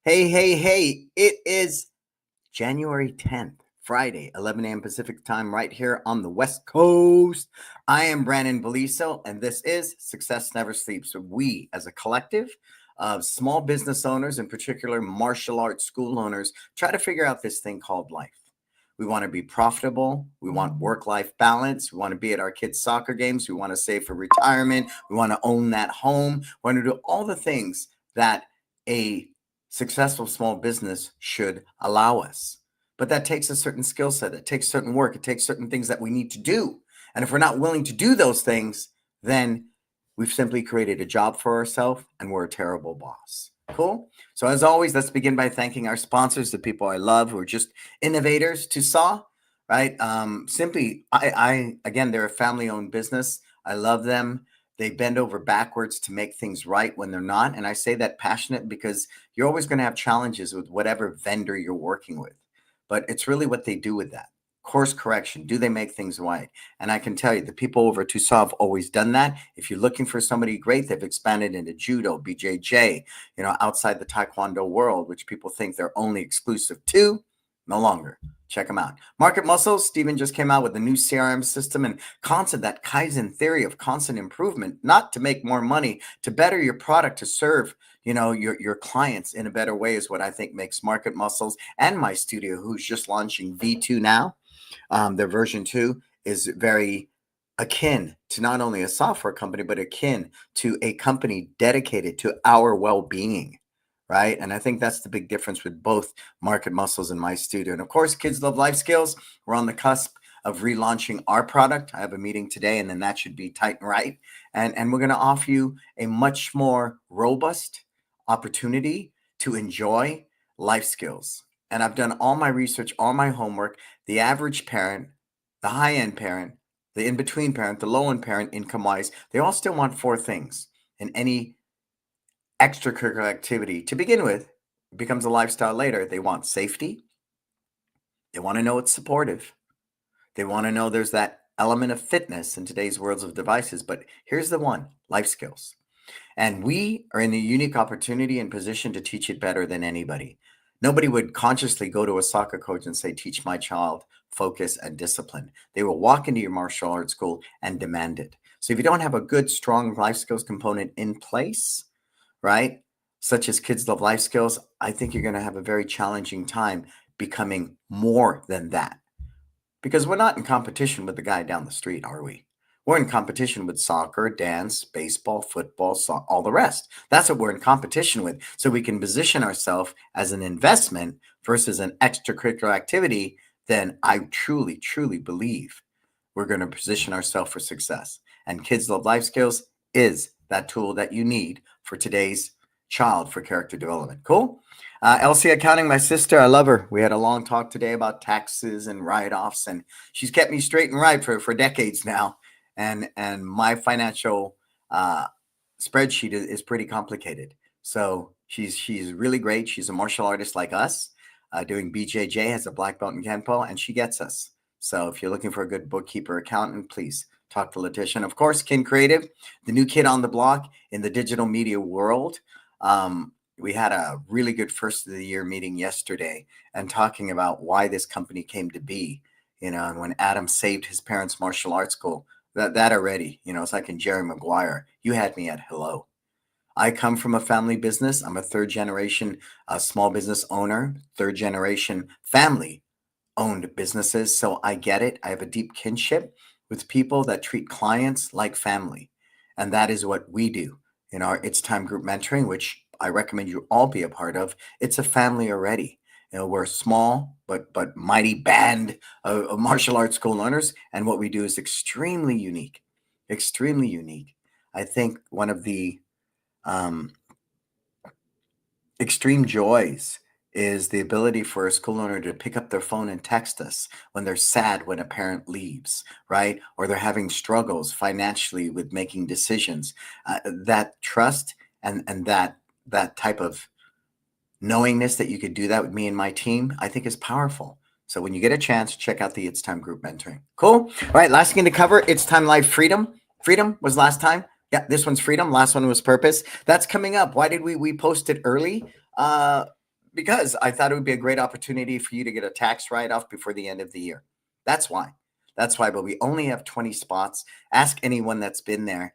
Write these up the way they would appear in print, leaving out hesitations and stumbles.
Hey, hey, hey, it is January 10th, Friday, 11 a.m. Pacific time, right here on the West Coast. I am Brannon Beliso, and this is Success Never Sleeps. We, as a collective of small business owners, in particular martial arts school owners, try to figure out this thing called life. We want to be profitable. We want work-life balance. We want to be at our kids' soccer games. We want to save for retirement. We want to own that home. We want to do all the things that a successful small business should allow us. But that takes a certain skill set. It takes certain work. It takes certain things that we need to do. And if we're not willing to do those things, then we've simply created a job for ourselves and we're a terrible boss. Cool. So as always, let's begin by thanking our sponsors, the people I love who are just innovators to saw, right? Simply, again, they're a family-owned business. I love them. They bend over backwards to make things right when they're not. And I say that passionate because you're always going to have challenges with whatever vendor you're working with. But it's really what they do with that. Course correction. Do they make things right? And I can tell you, the people over at Tucson have always done that. If you're looking for somebody great, they've expanded into judo, BJJ, outside the Taekwondo world, which people think they're only exclusive to. No longer. Check them out. Market Muscles, Steven just came out with a new CRM system and that Kaizen theory of constant improvement, not to make more money, to better your product, to serve, your clients in a better way is what I think makes Market Muscles and my studio, who's just launching V2 now. Their version 2 is very akin to not only a software company, but akin to a company dedicated to our well-being. Right. And I think that's the big difference with both Market Muscles and my studio. And of course, Kids Love Life Skills. We're on the cusp of relaunching our product. I have a meeting today, and then that should be tight and right. And we're going to offer you a much more robust opportunity to enjoy life skills. And I've done all my research, all my homework. The average parent, the high-end parent, the in-between parent, the low-end parent, income-wise, they all still want four things in any extracurricular activity. To begin with, it becomes a lifestyle later. They want safety. They want to know it's supportive. They want to know there's that element of fitness in today's worlds of devices. But here's the one, life skills. And we are in a unique opportunity and position to teach it better than anybody. Nobody would consciously go to a soccer coach and say, teach my child focus and discipline. They will walk into your martial arts school and demand it. So if you don't have a good, strong life skills component in place, right, such as Kids Love Life Skills, I think you're going to have a very challenging time becoming more than that. Because we're not in competition with the guy down the street, are we? We're in competition with soccer, dance, baseball, football, all the rest. That's what we're in competition with. So we can position ourselves as an investment versus an extracurricular activity. Then I truly, truly believe we're going to position ourselves for success. And Kids Love Life Skills is that tool that you need for today's child for character development. Cool? Elsie Accounting, my sister, I love her. We had a long talk today about taxes and write-offs, and she's kept me straight and right for decades now. And my financial spreadsheet is pretty complicated. So she's really great. She's a martial artist like us, doing BJJ, has a black belt in Kenpo, and she gets us. So if you're looking for a good bookkeeper accountant, please talk to Letitia. And of course, Kin Creative, the new kid on the block in the digital media world. We had a really good first of the year meeting yesterday and talking about why this company came to be, and when Adam saved his parents' martial arts school, that already, it's like in Jerry Maguire, you had me at hello. I come from a family business. I'm a third generation small business owner, third generation family owned businesses. So I get it. I have a deep kinship with people that treat clients like family. And that is what we do in our It's Time group mentoring, which I recommend you all be a part of. It's a family already. We're a small but mighty band of martial arts school learners. And what we do is extremely unique, extremely unique. I think one of the extreme joys is the ability for a school owner to pick up their phone and text us when they're sad when a parent leaves, right? Or they're having struggles financially with making decisions. That trust and that type of knowingness that you could do that with me and my team, I think is powerful. So when you get a chance, check out the It's Time group mentoring. Cool. All right, last thing to cover, It's Time Live Freedom. Freedom was last time. Yeah, this one's freedom. Last one was purpose. That's coming up. Why did we post it early? Because I thought it would be a great opportunity for you to get a tax write-off before the end of the year. That's why. That's why. But we only have 20 spots. Ask anyone that's been there,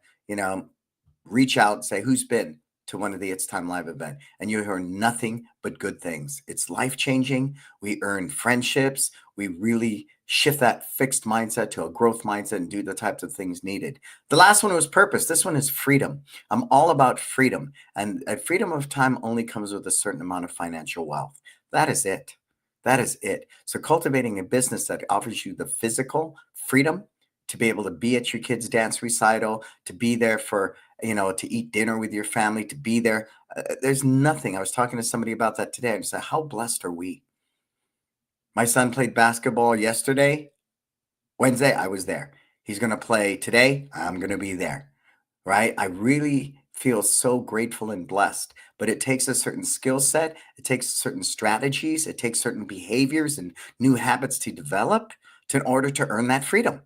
reach out and say who's been to one of the It's Time Live event, and you hear nothing but good things. It's life-changing. We earn friendships. We really shift that fixed mindset to a growth mindset and do the types of things needed. The last one was purpose. This one is freedom. I'm all about freedom, and freedom of time only comes with a certain amount of financial wealth. That is it. That is it. So cultivating a business that offers you the physical freedom to be able to be at your kid's dance recital, to be there for, to eat dinner with your family, to be there. There's nothing. I was talking to somebody about that today. I said, how blessed are we? My son played basketball yesterday. Wednesday, I was there. He's going to play today. I'm going to be there. Right? I really feel so grateful and blessed, but it takes a certain skill set. It takes certain strategies. It takes certain behaviors and new habits to develop in order to earn that freedom.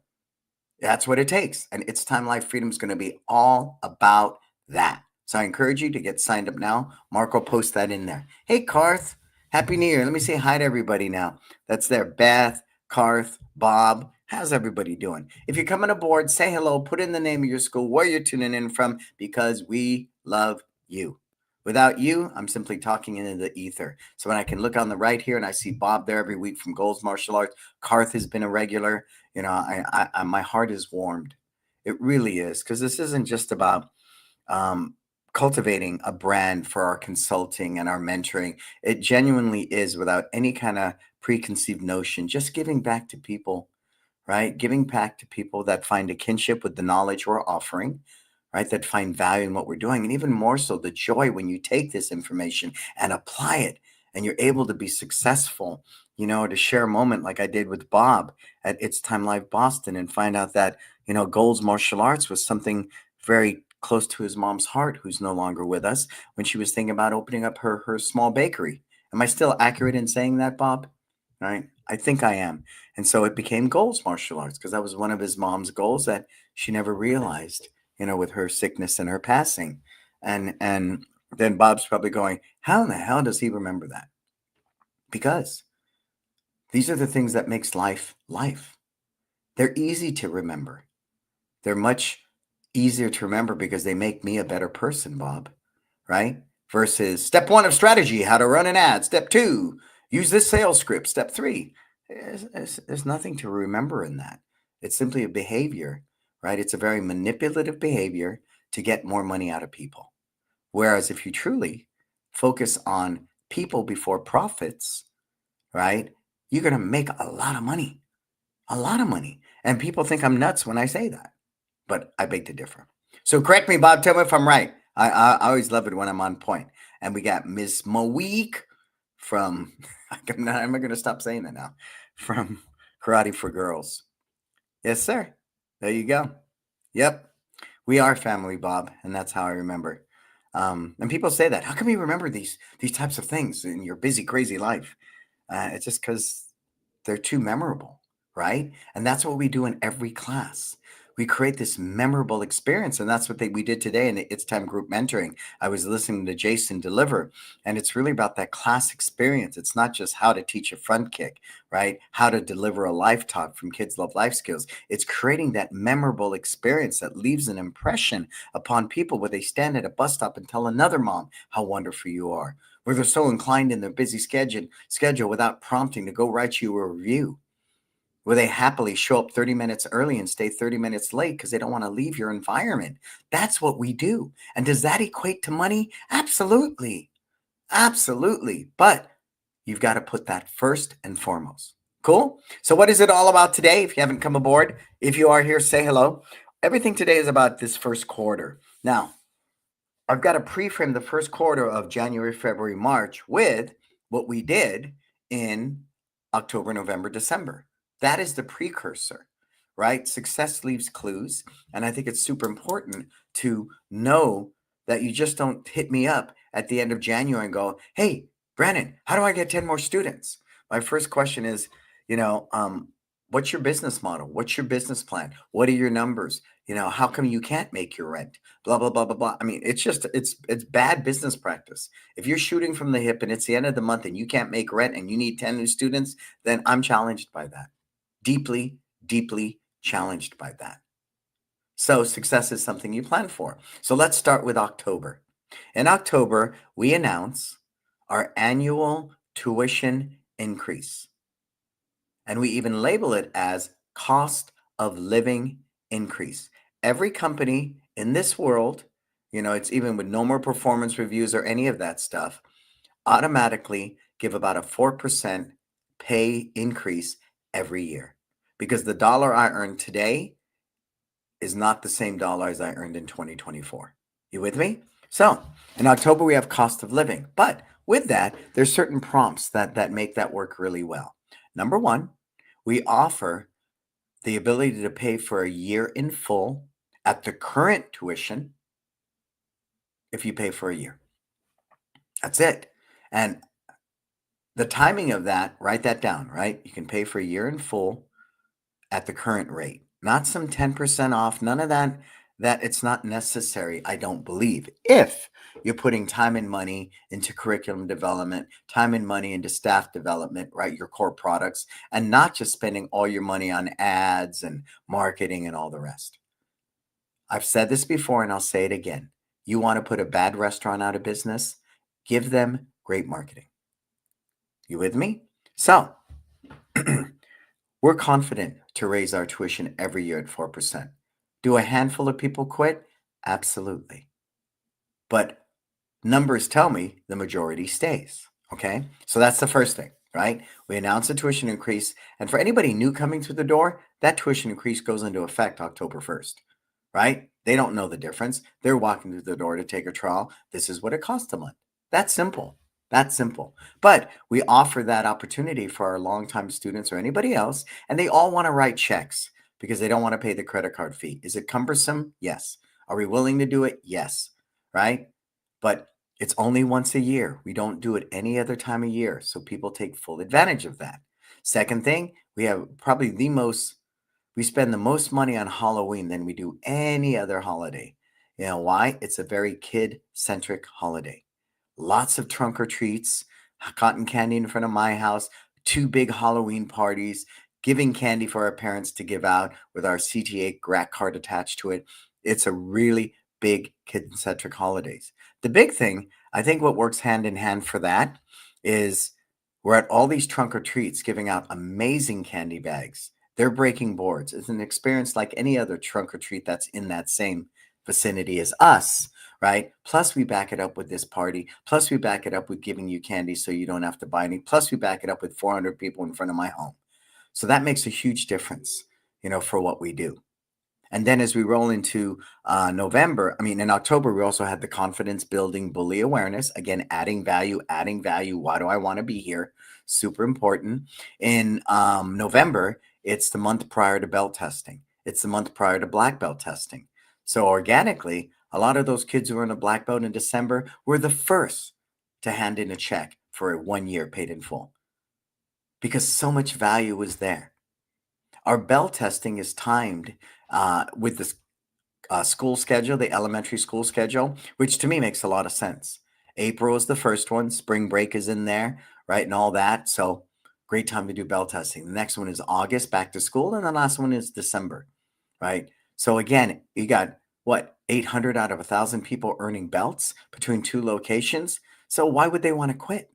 That's what it takes. And It's Time Life Freedom is going to be all about that. So I encourage you to get signed up now. Mark will post that in there. Hey, Karth, Happy New Year. Let me say hi to everybody now. That's there. Beth, Karth, Bob. How's everybody doing? If you're coming aboard, say hello, put in the name of your school, where you're tuning in from, because we love you. Without you, I'm simply talking into the ether. So when I can look on the right here and I see Bob there every week from Goals Martial Arts, Karth has been a regular. My heart is warmed. It really is, because this isn't just about cultivating a brand for our consulting and our mentoring. It genuinely is, without any kind of preconceived notion, just giving back to people, right? Giving back to people that find a kinship with the knowledge we're offering, right? That find value in what we're doing. And even more so, the joy when you take this information and apply it and you're able to be successful, to share a moment like I did with Bob at It's Time Live Boston and find out that, Gold's Martial Arts was something very close to his mom's heart, who's no longer with us, when she was thinking about opening up her small bakery. Am I still accurate in saying that, Bob? Right? I think I am. And so it became Gold's Martial Arts because that was one of his mom's goals that she never realized, with her sickness and her passing. And then Bob's probably going, how in the hell does he remember that? Because these are the things that makes life life. They're easy to remember. They're much easier to remember because they make me a better person, Bob, right? Versus step 1 of strategy, how to run an ad. Step 2, use this sales script. Step 3, there's nothing to remember in that. It's simply a behavior, right? It's a very manipulative behavior to get more money out of people. Whereas if you truly focus on people before profits, right, you're going to make a lot of money. A lot of money. And people think I'm nuts when I say that, but I beg to differ. So correct me, Bob. Tell me if I'm right. I always love it when I'm on point. And we got Miss Moeek from, I'm not going to stop saying that now, from Karate for Girls. Yes, sir. There you go. Yep. We are family, Bob. And that's how I remember. And people say that. How come you remember these types of things in your busy, crazy life? It's just because they're too memorable, right? And that's what we do in every class. We create this memorable experience. And that's what we did today in the It's Time group mentoring. I was listening to Jason deliver, and it's really about that class experience. It's not just how to teach a front kick, right? How to deliver a life talk from Kids Love Life Skills. It's creating that memorable experience that leaves an impression upon people where they stand at a bus stop and tell another mom how wonderful you are, where they're so inclined in their busy schedule without prompting to go write you a review, where they happily show up 30 minutes early and stay 30 minutes late because they don't want to leave your environment. That's what we do. And does that equate to money? Absolutely. Absolutely. But you've got to put that first and foremost. Cool? So what is it all about today? If you haven't come aboard, if you are here, say hello. Everything today is about this first quarter. Now, I've got to pre-frame the first quarter of January, February, March with what we did in October, November, December. That is the precursor, right? Success leaves clues. And I think it's super important to know that you just don't hit me up at the end of January and go, hey, Brannon, how do I get 10 more students? My first question is, What's your business model? What's your business plan? What are your numbers? How come you can't make your rent? Blah, blah, blah, blah, blah. I mean, it's bad business practice. If you're shooting from the hip and it's the end of the month and you can't make rent and you need 10 new students, then I'm challenged by that. Deeply, deeply challenged by that. So success is something you plan for. So let's start with October. In October, we announce our annual tuition increase. And we even label it as cost of living increase. Every company in this world, it's even with no more performance reviews or any of that stuff, automatically give about a 4% pay increase every year. Because the dollar I earn today is not the same dollar as I earned in 2024. You with me? So in October, we have cost of living. But with that, there's certain prompts that make that work really well. Number one, we offer the ability to pay for a year in full at the current tuition if you pay for a year. That's it. And the timing of that, write that down, right? You can pay for a year in full at the current rate, not some 10% off, none of that. That it's not necessary, I don't believe, if you're putting time and money into curriculum development, time and money into staff development, right? Your core products, and not just spending all your money on ads and marketing and all the rest. I've said this before and I'll say it again. You want to put a bad restaurant out of business? Give them great marketing. You with me? So, we're confident to raise our tuition every year at 4%. Do a handful of people quit? Absolutely. But numbers tell me the majority stays. Okay. So that's the first thing, right? We announce a tuition increase. And for anybody new coming through the door, that tuition increase goes into effect October 1st, right? They don't know the difference. They're walking through the door to take a trial. This is what it costs a month. That's simple. That's simple. But we offer that opportunity for our longtime students or anybody else, and they all want to write checks because they don't want to pay the credit card fee. Is it cumbersome? Yes. Are we willing to do it? Yes. Right? But it's only once a year. We don't do it any other time of year. So people take full advantage of that. Second thing, we have probably we spend the most money on Halloween than we do any other holiday. You know why? It's a very kid-centric holiday. Lots of trunk or treats, cotton candy in front of my house, two big Halloween parties, giving candy for our parents to give out with our CTA GRAC card attached to it. It's a really big kid-centric holidays. The big thing, I think what works hand in hand for that is we're at all these trunk or treats giving out amazing candy bags. They're breaking boards. It's an experience like any other trunk or treat that's in that same vicinity as us, right? Plus, we back it up with this party. Plus, we back it up with giving you candy so you don't have to buy any. Plus, we back it up with 400 people in front of my home. So that makes a huge difference, for what we do. And then as we roll into in October, we also had the confidence building bully awareness. Again, adding value, adding value. Why do I want to be here? Super important. In November, it's the month prior to belt testing. It's the month prior to black belt testing. So organically, a lot of those kids who are in a black belt in December were the first to hand in a check for 1 year paid in full because so much value was there. Our belt testing is timed with the school schedule, the elementary school schedule, which to me makes a lot of sense. April is the first one. Spring break is in there, right? And all that. So great time to do bell testing. The next one is August, back to school. And the last one is December, right? So again, you got 800 out of 1,000 people earning belts between two locations. So why would they want to quit?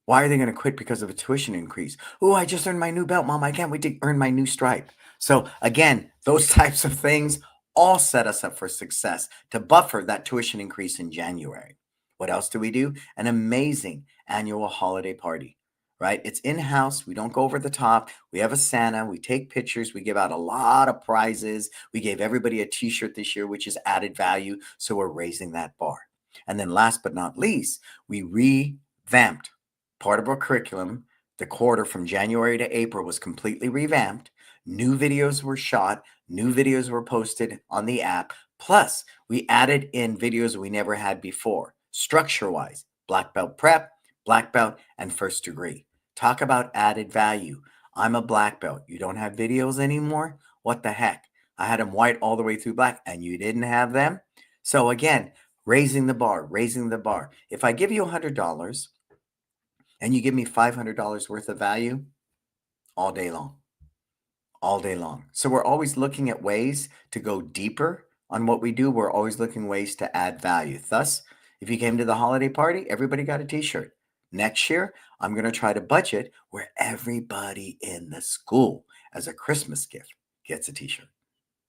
Why are they going to quit because of a tuition increase? Oh, I just earned my new belt, Mom. I can't wait to earn my new stripe. So again, those types of things all set us up for success to buffer that tuition increase in January. What else do we do? An amazing annual holiday party, right? It's in-house. We don't go over the top. We have a Santa. We take pictures. We give out a lot of prizes. We gave everybody a t-shirt this year, which is added value. So we're raising that bar. And then last but not least, we revamped part of our curriculum. The quarter from January to April was completely revamped. New videos were shot. New videos were posted on the app. Plus, we added in videos we never had before, structure-wise, black belt prep, black belt, and first degree. Talk about added value. I'm a black belt. You don't have videos anymore? What the heck? I had them white all the way through black and you didn't have them? So again, raising the bar, raising the bar. If I give you $100 and you give me $500 worth of value all day long, all day long. So we're always looking at ways to go deeper on what we do. We're always looking ways to add value. Thus, if you came to the holiday party, everybody got a t-shirt. Next year, I'm going to try to budget where everybody in the school as a Christmas gift gets a t-shirt.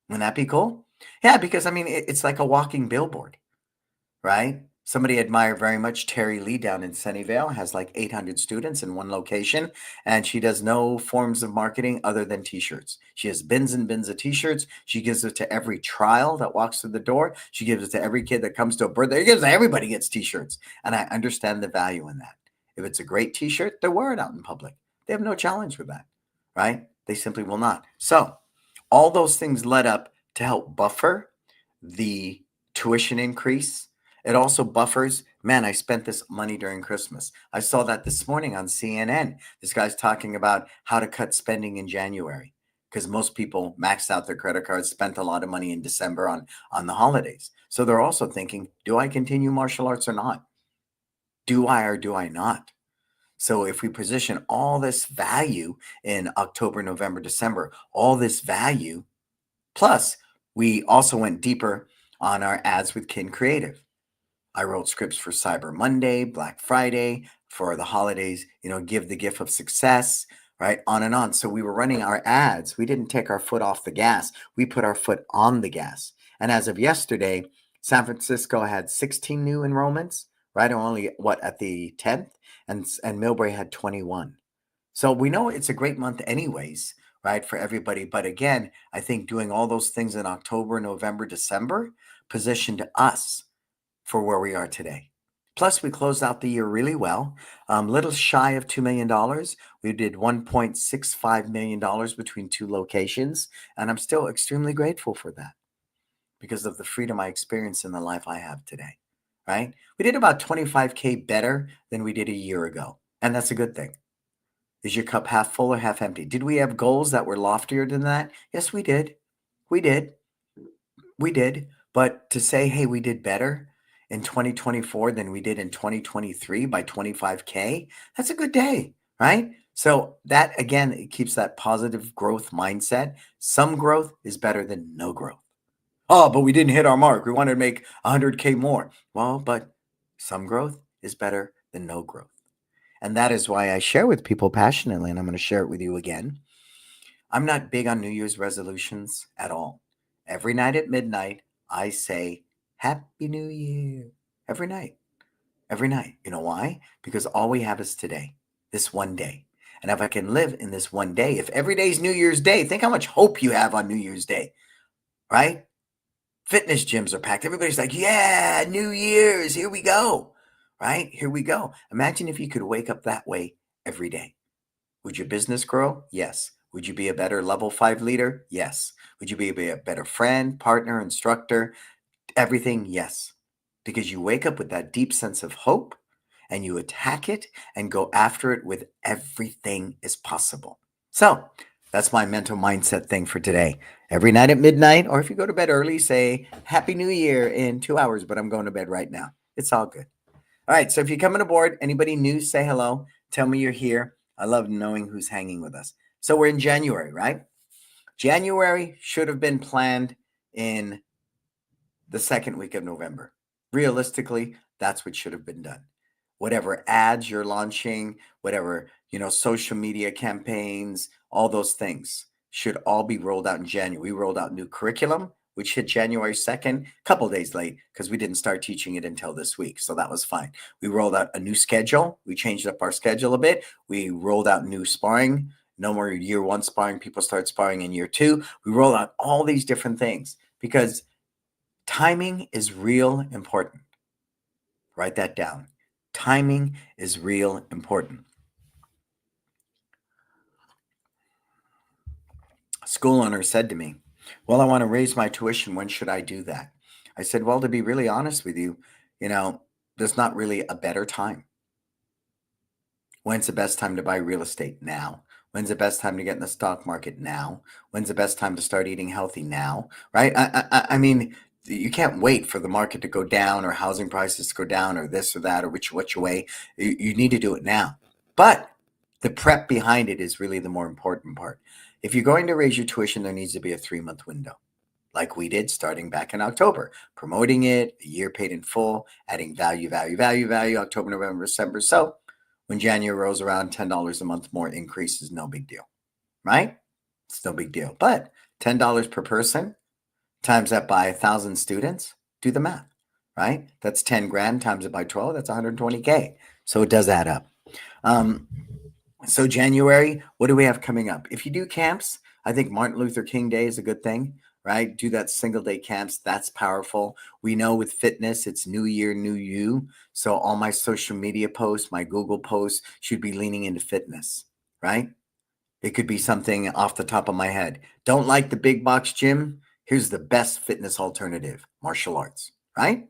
Wouldn't that be cool? Yeah, because I mean, it's like a walking billboard, right? Somebody I admire very much, Terry Lee down in Sunnyvale, has like 800 students in one location, and she does no forms of marketing other than t-shirts. She has bins and bins of t-shirts. She gives it to every trial that walks through the door. She gives it to every kid that comes to a birthday. It gives everybody gets t-shirts, and I understand the value in that. If it's a great t-shirt, they'll wear it out in public. They have no challenge with that, right? They simply will not. So all those things led up to help buffer the tuition increase. It also buffers, man, I spent this money during Christmas. I saw that this morning on CNN. This guy's talking about how to cut spending in January because most people maxed out their credit cards, spent a lot of money in December on the holidays. So they're also thinking, do I continue martial arts or not? Do I or do I not? So if we position all this value in October, November, December, all this value, plus we also went deeper on our ads with Kin Creative. I wrote scripts for Cyber Monday, Black Friday, for the holidays, give the gift of success, right? On and on. So we were running our ads. We didn't take our foot off the gas. We put our foot on the gas. And as of yesterday, San Francisco had 16 new enrollments, right? Only at the 10th, and Millbrae had 21. So we know it's a great month anyways, right, for everybody. But again, I think doing all those things in October, November, December positioned us for where we are today. Plus, we closed out the year really well, little shy of $2 million. We did $1.65 million between two locations, and I'm still extremely grateful for that because of the freedom I experience in the life I have today, right? We did about 25K better than we did a year ago, and that's a good thing. Is your cup half full or half empty? Did we have goals that were loftier than that? Yes, we did. We did. We did. But to say, hey, we did better in 2024 than we did in 2023 by 25K, that's a good day, right? So that, again, it keeps that positive growth mindset. Some growth is better than no growth. Oh, but we didn't hit our mark. We wanted to make 100K more. Well, but some growth is better than no growth. And that is why I share with people passionately, and I'm going to share it with you again. I'm not big on New Year's resolutions at all. Every night at midnight, I say, Happy New Year. Every night. Every night. You know why? Because all we have is today, this one day. And if I can live in this one day, if every day is New Year's Day, think how much hope you have on New Year's Day, right? Fitness gyms are packed. Everybody's like, yeah, New Year's, here we go, right? Here we go. Imagine if you could wake up that way every day. Would your business grow? Yes. Would you be a better level 5 leader? Yes. Would you be a better friend, partner, instructor? Everything? Yes. Because you wake up with that deep sense of hope and you attack it and go after it with everything is possible. So that's my mental mindset thing for today. Every night at midnight, or if you go to bed early, say Happy New Year in 2 hours, but I'm going to bed right now. It's all good. All right. So if you're coming aboard, anybody new, say hello. Tell me you're here. I love knowing who's hanging with us. So we're in January, right? January should have been planned in the second week of November. Realistically, that's what should have been done. Whatever ads you're launching, whatever, social media campaigns, all those things should all be rolled out in January. We rolled out new curriculum, which hit January 2nd, a couple days late because we didn't start teaching it until this week. So that was fine. We rolled out a new schedule. We changed up our schedule a bit. We rolled out new sparring. No more year one sparring. People start sparring in year two. We roll out all these different things because timing is real important. Write that down. Timing is real important. A school owner said to me, well, I want to raise my tuition. When should I do that? I said, well, to be really honest with you, there's not really a better time. When's the best time to buy real estate? Now. When's the best time to get in the stock market? Now. When's the best time to start eating healthy? Now, right? I mean, you can't wait for the market to go down or housing prices to go down or this or that or which way. You need to do it now. But the prep behind it is really the more important part. If you're going to raise your tuition, there needs to be a 3-month window, like we did starting back in October, promoting it, a year paid in full, adding value, October, November, December. So when January rolls around, $10 a month more increase is no big deal, right? It's no big deal. But $10 per person times that by 1,000 students, do the math, right? That's 10 grand times it by 12, that's 120K. So it does add up. So January, what do we have coming up? If you do camps, I think Martin Luther King Day is a good thing, right? Do that single day camps. That's powerful. We know with fitness, it's new year, new you. So all my social media posts, my Google posts should be leaning into fitness, right? It could be something off the top of my head. Don't like the big box gym? Here's the best fitness alternative, martial arts, right?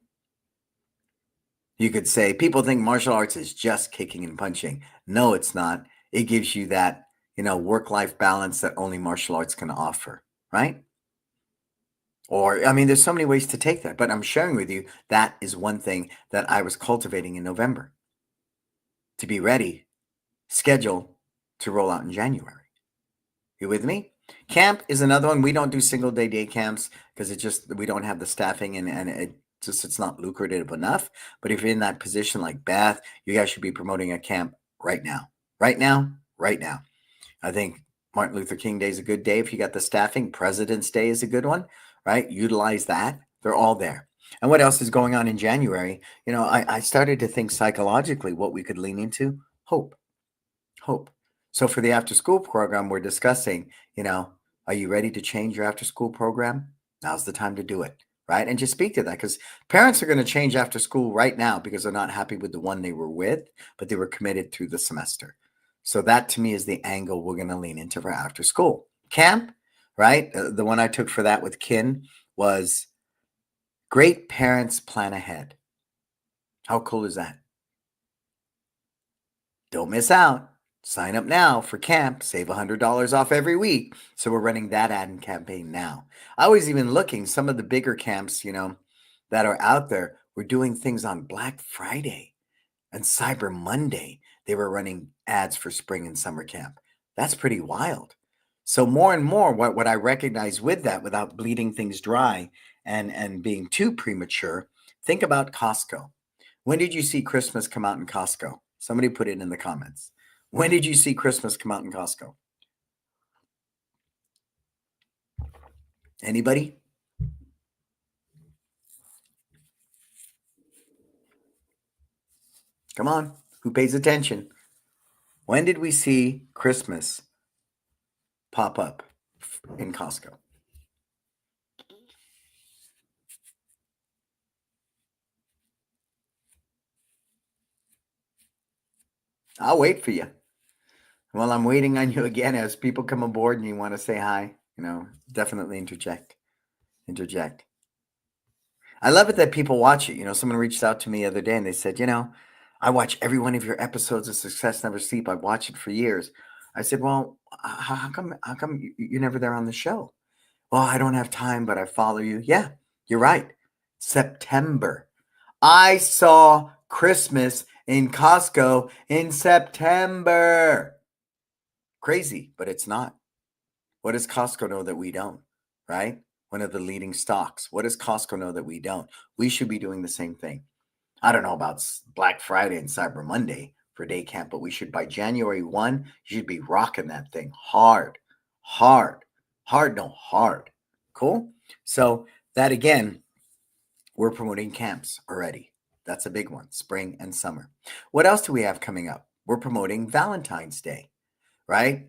You could say people think martial arts is just kicking and punching. No, it's not. It gives you that, work-life balance that only martial arts can offer, right? Or, I mean, there's so many ways to take that, but I'm sharing with you that is one thing that I was cultivating in November to be ready, scheduled to roll out in January. You with me? Camp is another one. We don't do single day camps because we don't have the staffing and it's not lucrative enough. But if you're in that position like Beth, you guys should be promoting a camp right now. Right now, right now. I think Martin Luther King Day is a good day if you got the staffing. President's Day is a good one, right? Utilize that. They're all there. And what else is going on in January? I started to think psychologically what we could lean into. Hope. So for the after school program, we're discussing, are you ready to change your after school program? Now's the time to do it, right? And just speak to that because parents are going to change after school right now because they're not happy with the one they were with, but they were committed through the semester. So that to me is the angle we're going to lean into for after school. Camp, right? The one I took for that with Kin was great parents plan ahead. How cool is that? Don't miss out. Sign up now for camp. Save $100 off every week. So we're running that ad and campaign now. I was even looking some of the bigger camps, that are out there. We're doing things on Black Friday and Cyber Monday. They were running ads for spring and summer camp. That's pretty wild. So more and more, what I recognize with that, without bleeding things dry and being too premature, think about Costco. When did you see Christmas come out in Costco? Somebody put it in the comments. When did you see Christmas come out in Costco? Anybody? Come on. Who pays attention? When did we see Christmas pop up in Costco? I'll wait for you. Well, I'm waiting on you again as people come aboard and you want to say hi. Definitely interject. Interject. I love it that people watch it. Someone reached out to me the other day and they said, I watch every one of your episodes of Success Never Sleep. I've watched it for years. I said, well, how come you're never there on the show? Well, I don't have time, but I follow you. Yeah, you're right. September. I saw Christmas in Costco in September. Crazy, but it's not. What does Costco know that we don't, right? One of the leading stocks. What does Costco know that we don't? We should be doing the same thing. I don't know about Black Friday and Cyber Monday for day camp, but we should by January 1, you should be rocking that thing hard. Cool? So that again, we're promoting camps already. That's a big one, spring and summer. What else do we have coming up? We're promoting Valentine's Day, right?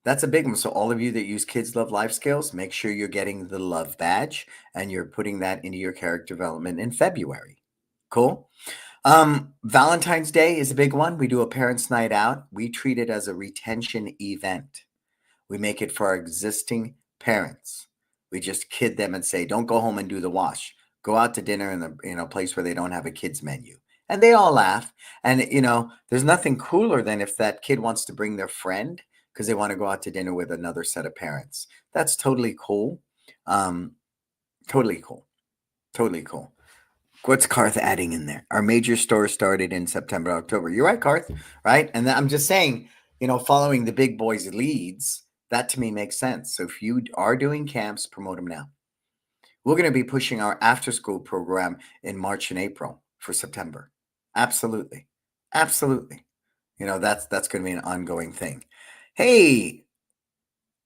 That's a big one. So all of you that use Kids Love Life Skills, make sure you're getting the love badge and you're putting that into your character development in February. Cool. Valentine's Day is a big one. We do a parents' night out. We treat it as a retention event. We make it for our existing parents. We just kid them and say, don't go home and do the wash. Go out to dinner in a place where they don't have a kids menu. And they all laugh. And, there's nothing cooler than if that kid wants to bring their friend, because they want to go out to dinner with another set of parents. That's totally cool. Um, totally cool. Totally cool. What's Karth adding in there? Our major store started in September, October. You're right, Karth, right? And I'm just saying, following the big boys' leads, that to me makes sense. So if you are doing camps, promote them now. We're going to be pushing our after school program in March and April for September. Absolutely. Absolutely. That's going to be an ongoing thing. Hey,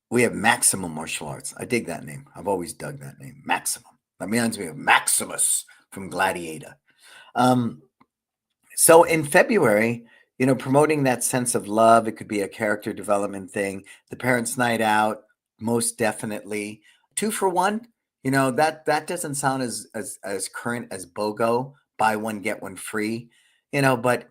we have Maximum Martial Arts. I dig that name. I've always dug that name. Maximum. That reminds me of Maximus from Gladiator. So in February, promoting that sense of love, it could be a character development thing. The parents' night out, most definitely. 2 for 1, that doesn't sound as current as BOGO, buy one get one free, but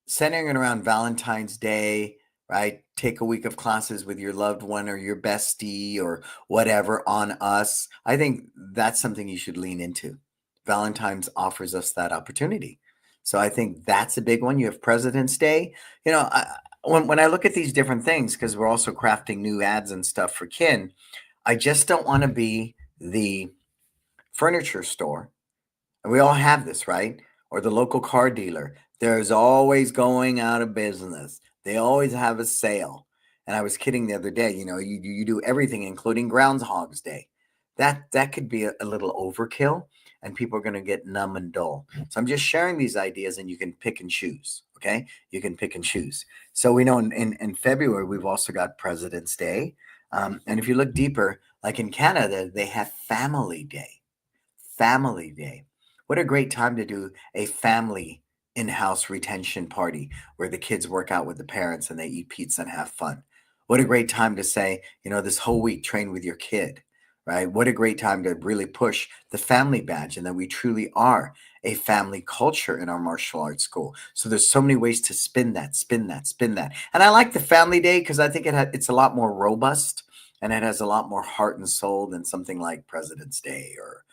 centering it around Valentine's Day, right? Take a week of classes with your loved one or your bestie or whatever on us. I think that's something you should lean into. Valentine's offers us that opportunity. So I think that's a big one. You have President's Day. When I look at these different things, because we're also crafting new ads and stuff for kin, I just don't want to be the furniture store. And we all have this, right? Or the local car dealer. There's always going out of business. They always have a sale. And I was kidding the other day, you do everything, including Groundhog's Day. That could be a little overkill, and people are going to get numb and dull. So I'm just sharing these ideas, and you can pick and choose. Okay, you can pick and choose. So we know in February we've also got President's Day, and if you look deeper, like in Canada, they have Family Day. Family Day. What a great time to do a family in-house retention party where the kids work out with the parents and they eat pizza and have fun. What a great time to say, this whole week train with your kid, right? What a great time to really push the family badge and that we truly are a family culture in our martial arts school. So there's so many ways to spin that, spin that, spin that. And I like the Family Day because I think it's a lot more robust and it has a lot more heart and soul than something like President's Day or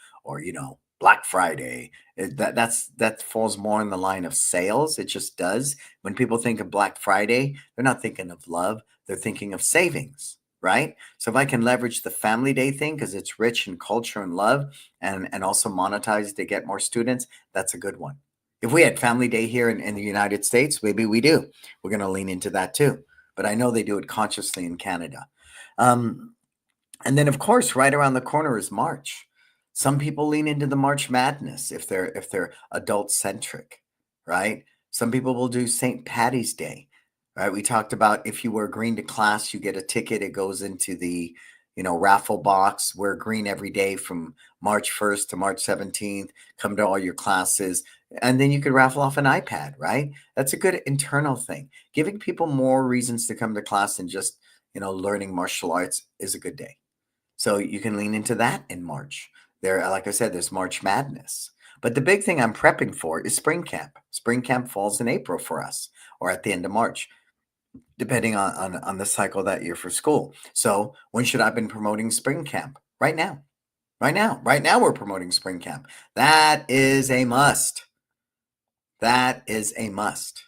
Black Friday. That falls more in the line of sales. It just does. When people think of Black Friday, they're not thinking of love. They're thinking of savings, right? So if I can leverage the Family Day thing because it's rich in culture and love and also monetize to get more students, that's a good one. If we had Family Day here in the United States, maybe we do. We're going to lean into that too. But I know they do it consciously in Canada. And then, of course, right around the corner is March. Some people lean into the March Madness if they're adult centric, right? Some people will do St. Patty's Day, right? We talked about if you wear green to class, you get a ticket. It goes into the raffle box. Wear green every day from March 1st to March 17th. Come to all your classes, and then you could raffle off an iPad, right? That's a good internal thing. Giving people more reasons to come to class than just learning martial arts is a good day. So you can lean into that in March. There, like I said, there's March Madness. But the big thing I'm prepping for is spring camp. Spring camp falls in April for us or at the end of March, depending on the cycle that year for school. So when should I have been promoting spring camp? Right now. Right now. Right now we're promoting spring camp. That is a must. That is a must.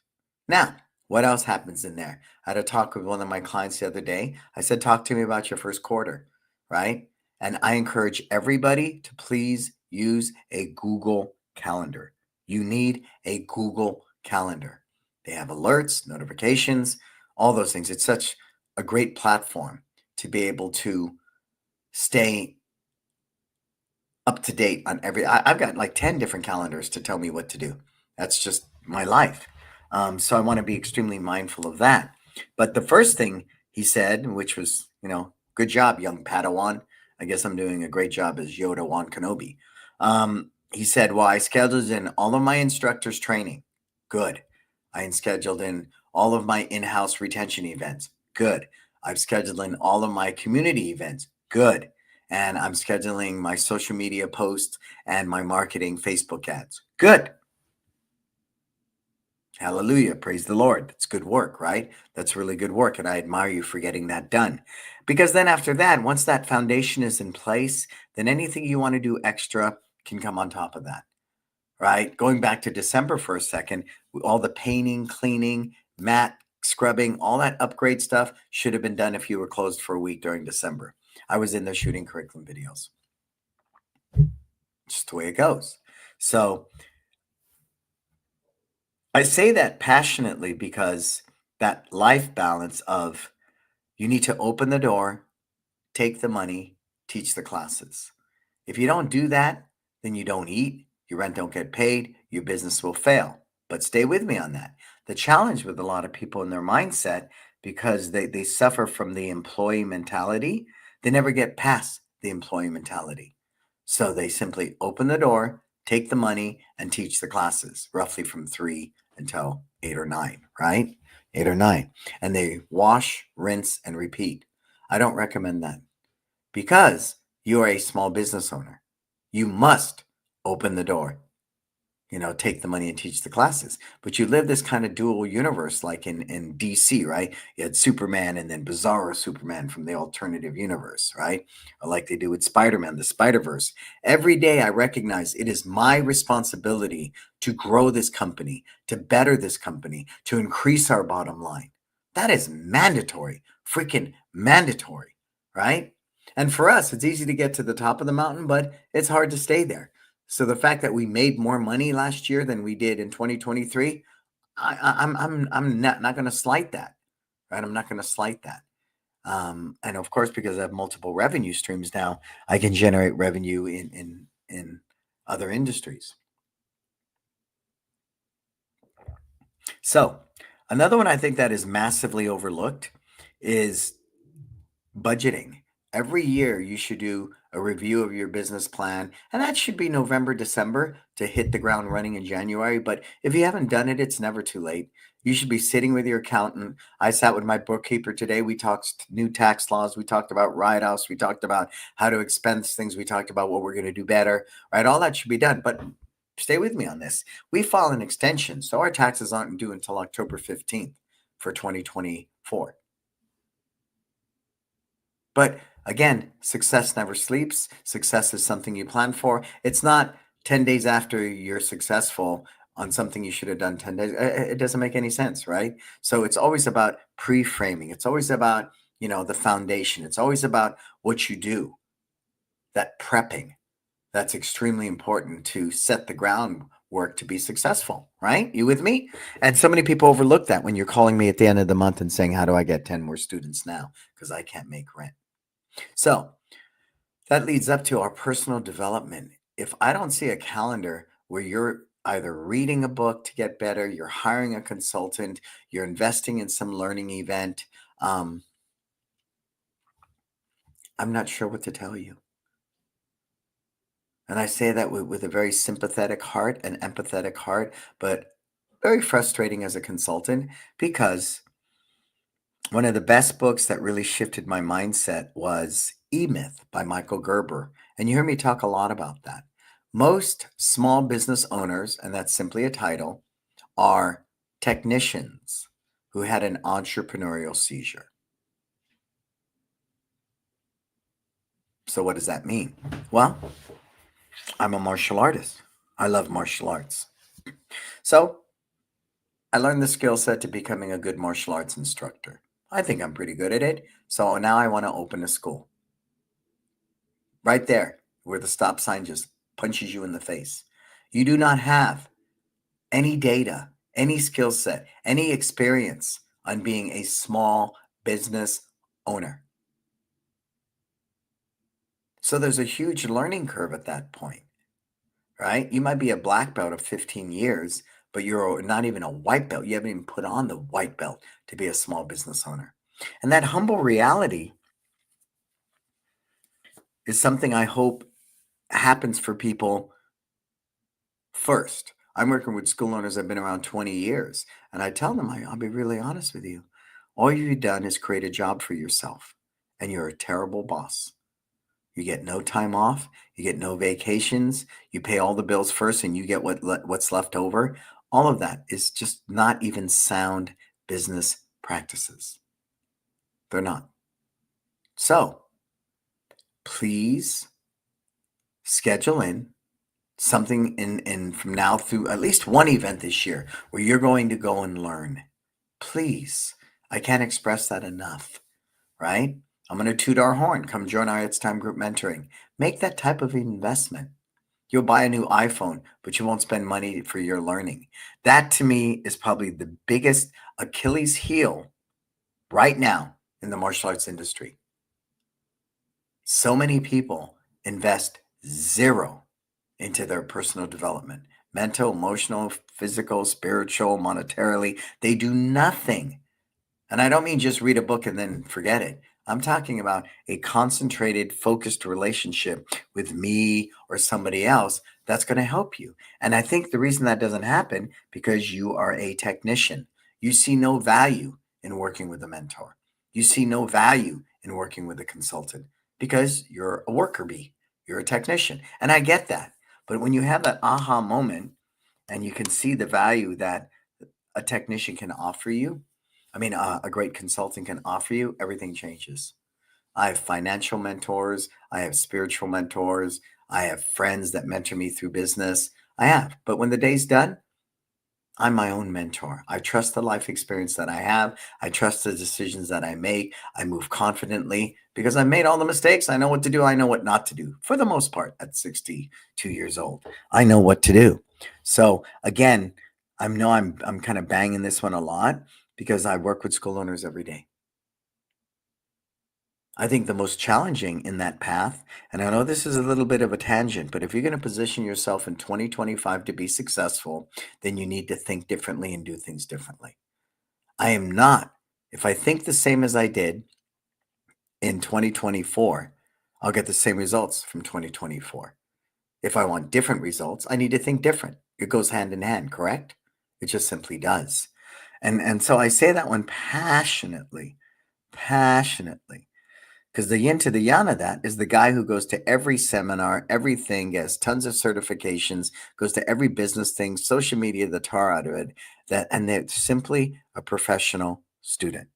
Now, what else happens in there? I had a talk with one of my clients the other day. I said, talk to me about your first quarter, right? And I encourage everybody to please use a Google Calendar. You need a Google Calendar. They have alerts, notifications, all those things. It's such a great platform to be able to stay up to date on I've got like 10 different calendars to tell me what to do. That's just my life. So I want to be extremely mindful of that. But the first thing he said, which was, good job, young Padawan. I guess I'm doing a great job as Yoda Wan Kenobi. He said, well, I scheduled in all of my instructors' training. Good. I scheduled in all of my in-house retention events. Good. I've scheduled in all of my community events. Good. And I'm scheduling my social media posts and my marketing Facebook ads. Good. Hallelujah. Praise the Lord. That's good work, right? That's really good work. And I admire you for getting that done. Because then after that, once that foundation is in place, then anything you want to do extra can come on top of that, right? Going back to December for a second, all the painting, cleaning, mat scrubbing, all that upgrade stuff should have been done if you were closed for a week during December. I was in there shooting curriculum videos. Just the way it goes. So I say that passionately because that life balance of you need to open the door, take the money, teach the classes. If you don't do that, then you don't eat, your rent don't get paid, your business will fail. But stay with me on that. The challenge with a lot of people in their mindset, because they suffer from the employee mentality, they never get past the employee mentality. So they simply open the door, take the money, and teach the classes, roughly from 3 until 8 or 9, right? 8 or 9. And they wash, rinse, and repeat. I don't recommend that because you are a small business owner. You must open the door, take the money and teach the classes. But you live this kind of dual universe, like in DC, right? You had Superman and then Bizarro Superman from the alternative universe, right? Or like they do with Spider-Man, the Spider-Verse. Every day I recognize it is my responsibility to grow this company, to better this company, to increase our bottom line. That is mandatory, freaking mandatory, right? And for us, it's easy to get to the top of the mountain, but it's hard to stay there. So the fact that we made more money last year than we did in 2023, I'm not going to slight that, right? I'm not going to slight that. And of course, because I have multiple revenue streams now, I can generate revenue in other industries. So another one I think that is massively overlooked is budgeting. Every year, you should do a review of your business plan, and that should be November, December to hit the ground running in January. But if you haven't done it, it's never too late. You should be sitting with your accountant. I sat with my bookkeeper today. We talked new tax laws. We talked about write-offs. We talked about how to expense things. We talked about what we're going to do better, right? All that should be done. But stay with me on this. We file an extension, so our taxes aren't due until October 15th for 2024. But again, success never sleeps. Success is something you plan for. It's not 10 days after you're successful on something you should have done 10 days. It doesn't make any sense, right? So it's always about pre-framing. It's always about, the foundation. It's always about what you do, that prepping. That's extremely important to set the groundwork to be successful, right? You with me? And so many people overlook that when you're calling me at the end of the month and saying, how do I get 10 more students now? Because I can't make rent. So that leads up to our personal development. If I don't see a calendar where you're either reading a book to get better, you're hiring a consultant, you're investing in some learning event, I'm not sure what to tell you. And I say that with a very sympathetic heart and empathetic heart, but very frustrating as a consultant because one of the best books that really shifted my mindset was E-Myth by Michael Gerber. And you hear me talk a lot about that. Most small business owners, and that's simply a title, are technicians who had an entrepreneurial seizure. So what does that mean? Well, I'm a martial artist. I love martial arts. So I learned the skill set to becoming a good martial arts instructor. I think I'm pretty good at it. So now I want to open a school. Right there, where the stop sign just punches you in the face. You do not have any data, any skill set, any experience on being a small business owner. So there's a huge learning curve at that point, right? You might be a black belt of 15 years, but you're not even a white belt. You haven't even put on the white belt to be a small business owner. And that humble reality is something I hope happens for people first. I'm working with school owners that have been around 20 years, and I tell them, I'll be really honest with you. All you've done is create a job for yourself, and you're a terrible boss. You get no time off, you get no vacations, you pay all the bills first, and you get what's left over. All of that is just not even sound business practices. They're not. So please schedule in something in from now through at least one event this year where you're going to go and learn. Please, I can't express that enough, right? I'm going to toot our horn. Come join our It's Time group mentoring. Make that type of investment. You'll buy a new iPhone, but you won't spend money for your learning. That to me is probably the biggest Achilles heel right now in the martial arts industry. So many people invest zero into their personal development, mental, emotional, physical, spiritual, monetarily. They do nothing. And I don't mean just read a book and then forget it. I'm talking about a concentrated, focused relationship with me or somebody else that's going to help you. And I think the reason that doesn't happen because you are a technician. You see no value in working with a mentor. You see no value in working with a consultant because you're a worker bee. You're a technician. And I get that. But when you have that aha moment and you can see the value that a technician can offer you, a great consultant can offer you, everything changes. I have financial mentors. I have spiritual mentors. I have friends that mentor me through business. I have. But when the day's done, I'm my own mentor. I trust the life experience that I have. I trust the decisions that I make. I move confidently because I made all the mistakes. I know what to do. I know what not to do for the most part at 62 years old. I know what to do. So again, I'm kind of banging this one a lot because I work with school owners every day. I think the most challenging in that path, and I know this is a little bit of a tangent, but if you're going to position yourself in 2025 to be successful, then you need to think differently and do things differently. I am not. If I think the same as I did in 2024, I'll get the same results from 2024. If I want different results, I need to think different. It goes hand in hand, correct? It just simply does. And so I say that one passionately, passionately. Because the yin to the yang of that is the guy who goes to every seminar, everything, gets tons of certifications, goes to every business thing, social media, the tar out of it, and they're simply a professional student.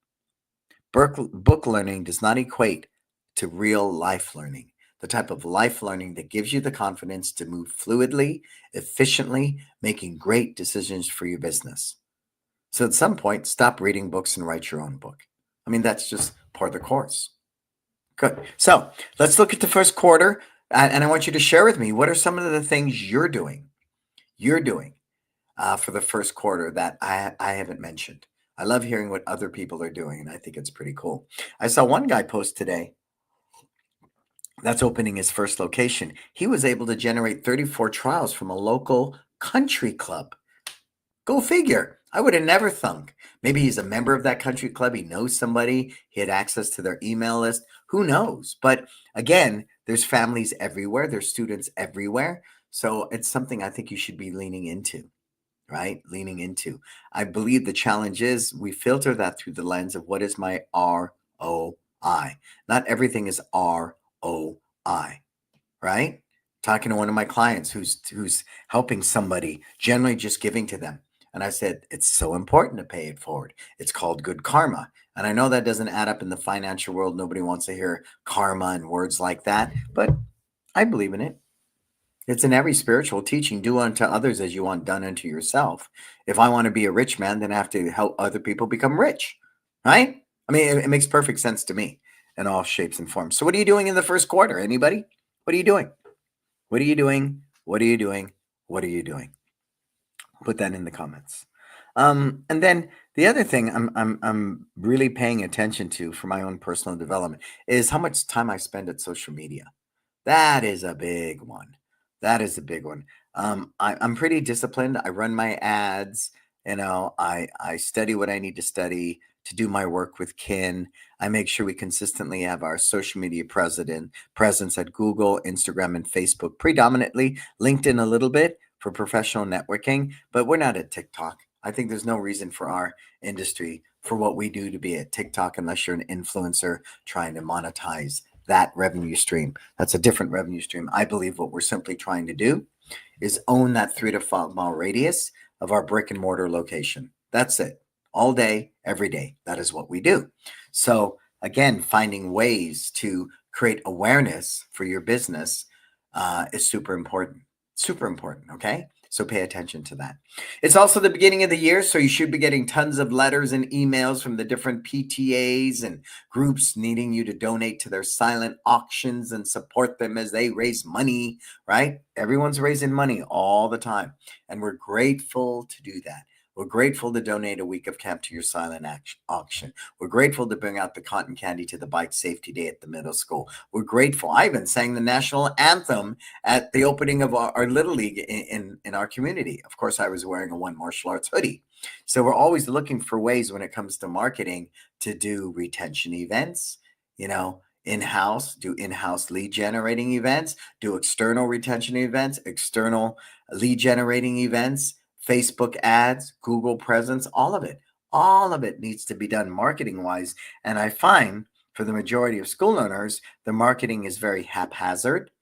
Book learning does not equate to real life learning, the type of life learning that gives you the confidence to move fluidly, efficiently, making great decisions for your business. So at some point, stop reading books and write your own book. That's just part of the course. Good. So let's look at the first quarter, and I want you to share with me what are some of the things you're doing for the first quarter that I haven't mentioned. I love hearing what other people are doing, and I think it's pretty cool. I saw one guy post today that's opening his first location. He was able to generate 34 trials from a local country club. Go figure. I would have never thunk. Maybe he's a member of that country club. He knows somebody. He had access to their email list. Who knows? But again, there's families everywhere. There's students everywhere. So it's something I think you should be leaning into, right? Leaning into. I believe the challenge is we filter that through the lens of what is my ROI. Not everything is ROI, right? Talking to one of my clients who's helping somebody, generally just giving to them. And I said, it's so important to pay it forward. It's called good karma. And I know that doesn't add up in the financial world. Nobody wants to hear karma and words like that, but I believe in it. It's in every spiritual teaching. Do unto others as you want done unto yourself. If I want to be a rich man, then I have to help other people become rich, right? It makes perfect sense to me in all shapes and forms. So what are you doing in the first quarter? Anybody? What are you doing? What are you doing? What are you doing? What are you doing? Put that in the comments. And then the other thing I'm really paying attention to for my own personal development is how much time I spend at social media. That is a big one. That is a big one. I'm pretty disciplined. I run my ads. I study what I need to study to do my work with kin. I make sure we consistently have our social media presence at Google, Instagram, and Facebook, predominantly LinkedIn a little bit for professional networking, but we're not at TikTok. I think there's no reason for our industry, for what we do, to be at TikTok unless you're an influencer trying to monetize that revenue stream. That's a different revenue stream. I believe what we're simply trying to do is own that 3 to 5 mile radius of our brick and mortar location. That's it. All day, every day. That is what we do. So again, finding ways to create awareness for your business is super important. Super important, okay? So pay attention to that. It's also the beginning of the year, so you should be getting tons of letters and emails from the different PTAs and groups needing you to donate to their silent auctions and support them as they raise money, right? Everyone's raising money all the time, and we're grateful to do that. We're grateful to donate a week of camp to your silent auction. We're grateful to bring out the cotton candy to the bike safety day at the middle school. We're grateful. I even sang the national anthem at the opening of our little league in our community. Of course, I was wearing a One Martial Arts hoodie. So we're always looking for ways when it comes to marketing to do retention events, do in-house lead generating events, do external retention events, external lead generating events, Facebook ads, Google presence, all of it needs to be done marketing wise. And I find for the majority of school owners, the marketing is very haphazard,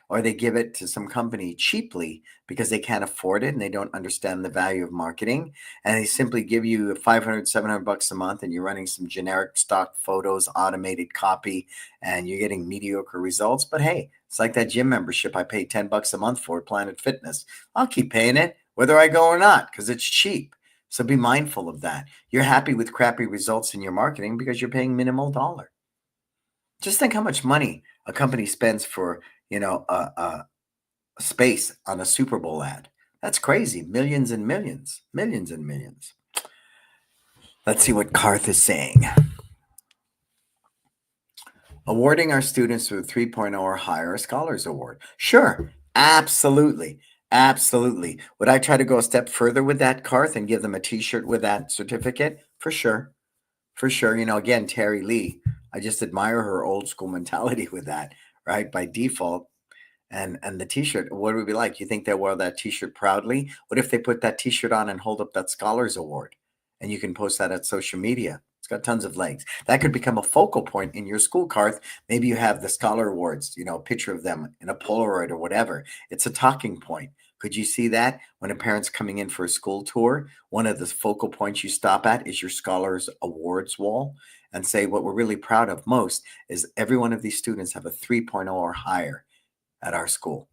or they give it to some company cheaply because they can't afford it and they don't understand the value of marketing. And they simply give you 500, 700 bucks a month and you're running some generic stock photos, automated copy, and you're getting mediocre results. But hey, it's like that gym membership I pay 10 bucks a month for Planet Fitness. I'll keep paying it whether I go or not because it's cheap. So be mindful of that. You're happy with crappy results in your marketing because you're paying minimal dollar. Just think how much money a company spends for, a space on a Super Bowl ad. That's crazy. Millions and millions, millions and millions. Let's see what Karth is saying. Awarding our students with 3.0 or higher a Scholars Award. Sure, absolutely. Absolutely. Would I try to go a step further with that, Karth, and give them a t-shirt with that certificate? For sure. For sure. Again, Terry Lee, I just admire her old school mentality with that, right? By default. And the t-shirt, what would it be like? You think they'll wear that t-shirt proudly? What if they put that t-shirt on and hold up that Scholars Award? And you can post that at social media. It's got tons of legs. That could become a focal point in your school, Karth. Maybe you have the Scholar Awards, a picture of them in a Polaroid or whatever. It's a talking point. Could you see that when a parent's coming in for a school tour? One of the focal points you stop at is your Scholars Awards wall and say, what we're really proud of most is every one of these students have a 3.0 or higher at our school.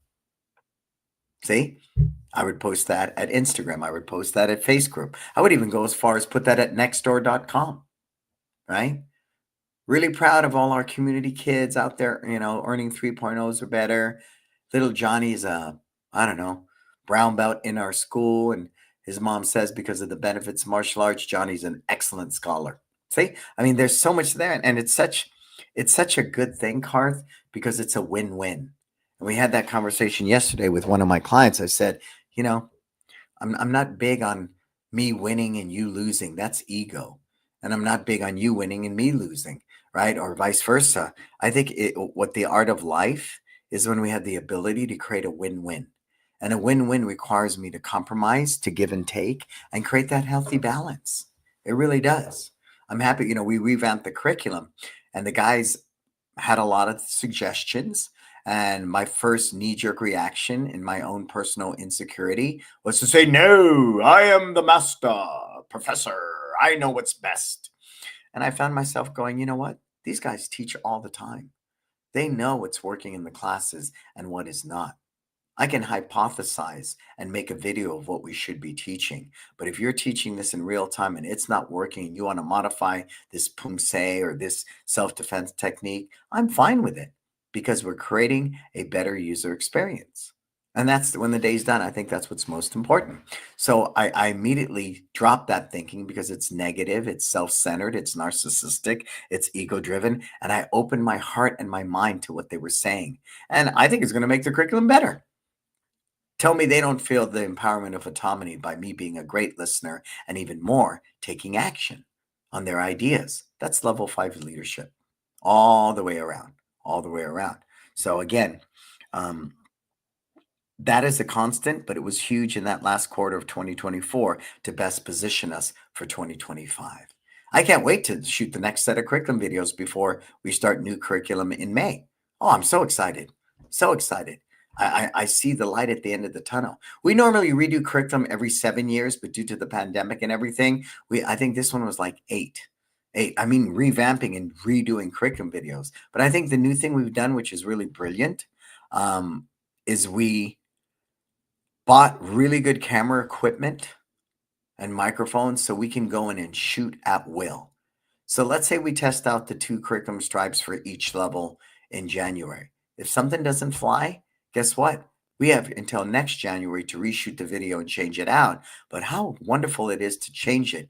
See, I would post that at Instagram. I would post that at Facebook. I would even go as far as put that at nextdoor.com, right? Really proud of all our community kids out there, earning 3.0s or better. Little Johnny's I don't know, brown belt in our school. And his mom says because of the benefits of martial arts, Johnny's an excellent scholar. See, I mean, there's so much there. And it's such a good thing, Karth, because it's a win-win. And we had that conversation yesterday with one of my clients. I said, you know, I'm not big on me winning and you losing. That's ego. And I'm not big on you winning and me losing, right? Or vice versa. I think what the art of life is when we have the ability to create a win-win. And a win-win requires me to compromise, to give and take, and create that healthy balance. It really does. I'm happy, we revamped the curriculum and the guys had a lot of suggestions. And my first knee-jerk reaction in my own personal insecurity was to say, no, I am the master professor. I know what's best. And I found myself going, you know what? These guys teach all the time. They know what's working in the classes and what is not. I can hypothesize and make a video of what we should be teaching. But if you're teaching this in real time and it's not working and you want to modify this pumse or this self-defense technique, I'm fine with it because we're creating a better user experience. And that's when the day's done. I think that's what's most important. So I immediately dropped that thinking because it's negative, it's self-centered, it's narcissistic, it's ego-driven. And I opened my heart and my mind to what they were saying. And I think it's going to make the curriculum better. Tell me they don't feel the empowerment of autonomy by me being a great listener and even more, taking action on their ideas. That's level 5 leadership all the way around, all the way around. So again, that is a constant, but it was huge in that last quarter of 2024 to best position us for 2025. I can't wait to shoot the next set of curriculum videos before we start new curriculum in May. Oh, I'm so excited. So excited. I see the light at the end of the tunnel. We normally redo curriculum every 7 years, but due to the pandemic and everything, I think this one was like 8. I mean, revamping and redoing curriculum videos. But I think the new thing we've done, which is really brilliant, is we bought really good camera equipment and microphones so we can go in and shoot at will. So let's say we test out the 2 curriculum stripes for each level in January. If something doesn't fly, guess what? We have until next January to reshoot the video and change it out. But how wonderful it is to change it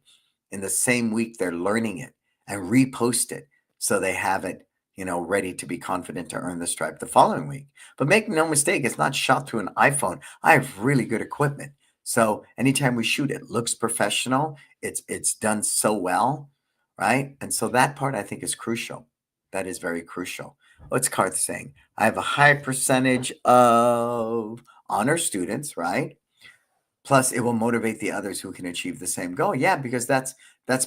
in the same week they're learning it and repost it so they have it, ready to be confident to earn the stripe the following week. But make no mistake, it's not shot through an iPhone. I have really good equipment. So anytime we shoot, it looks professional. It's done so well, right? And so that part I think is crucial. That is very crucial. What's Karth saying? I have a high percentage of honor students, right? Plus, it will motivate the others who can achieve the same goal. Yeah, because that's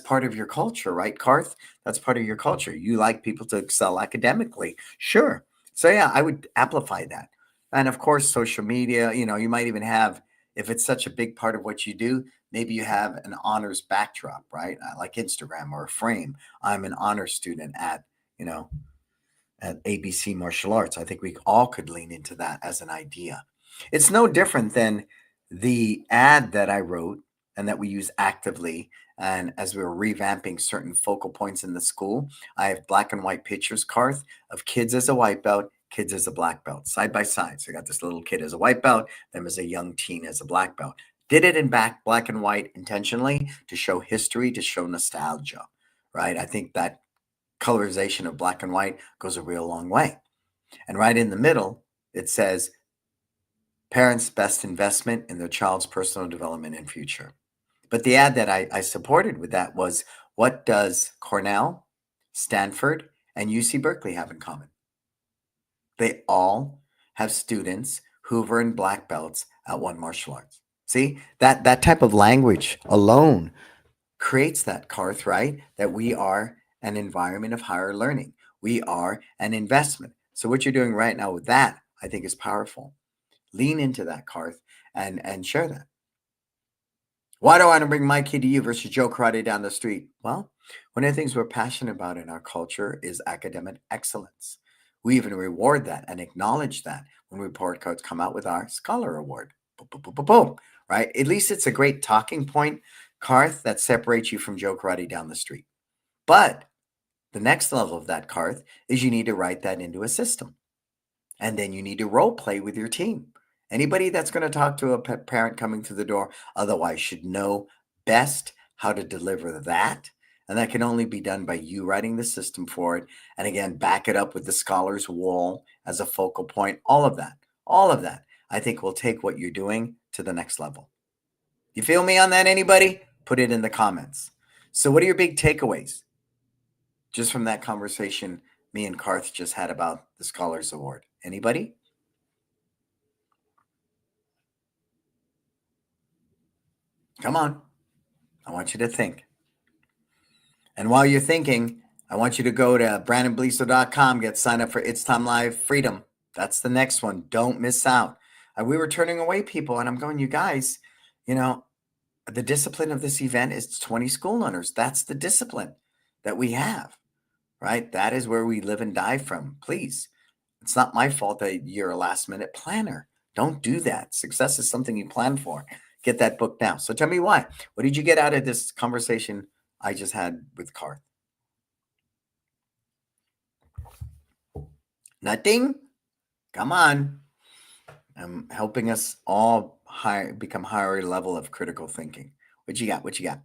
part of your culture, right, Karth? That's part of your culture. You like people to excel academically. Sure. So yeah, I would amplify that. And of course, social media, you might even have, if it's such a big part of what you do, maybe you have an honors backdrop, right? Like Instagram or a frame. I'm an honors student you know, at ABC Martial Arts. I think we all could lean into that as an idea. It's no different than the ad that I wrote and that we use actively. And as we were revamping certain focal points in the school, I have black and white pictures, Karth, of kids as a white belt, kids as a black belt, side by side. So I got this little kid as a white belt, them as a young teen as a black belt. Did it in black and white intentionally to show history, to show nostalgia, right? I think that colorization of black and white goes a real long way. And right in the middle, it says parents' best investment in their child's personal development and future. But the ad that I supported with that was, what does Cornell, Stanford, and UC Berkeley have in common? They all have students who've earned black belts at one martial arts. See, that type of language alone creates that, Karth, right? That we are an environment of higher learning. We are an investment. So what you're doing right now with that, I think, is powerful. Lean into that, Karth, and share that. Why do I want to bring my kid to you versus Joe Karate down the street? Well, one of the things we're passionate about in our culture is academic excellence. We even reward that and acknowledge that when report cards come out with our Scholar Award. Boom, boom, boom, boom, boom, right? At least it's a great talking point, Karth, that separates you from Joe Karate down the street. But the next level of that, Karth, is you need to write that into a system. And then you need to role play with your team. Anybody that's going to talk to a parent coming through the door otherwise should know best how to deliver that. And that can only be done by you writing the system for it. And again, back it up with the scholar's wall as a focal point. All of that, I think will take what you're doing to the next level. You feel me on that, anybody? Put it in the comments. So what are your big takeaways just from that conversation me and Karth just had about the Scholars Award? Anybody? Come on. I want you to think. And while you're thinking, I want you to go to brannonbeliso.com, get signed up for It's Time Live Freedom. That's the next one. Don't miss out. We were turning away people, and I'm going, you guys, the discipline of this event is 20 school learners. That's the discipline that we have, right? That is where we live and die from. Please. It's not my fault that you're a last minute planner. Don't do that. Success is something you plan for. Get that book now. So tell me why. What did you get out of this conversation I just had with Karth? Nothing? Come on. I'm helping us all become higher level of critical thinking. What you got? What you got?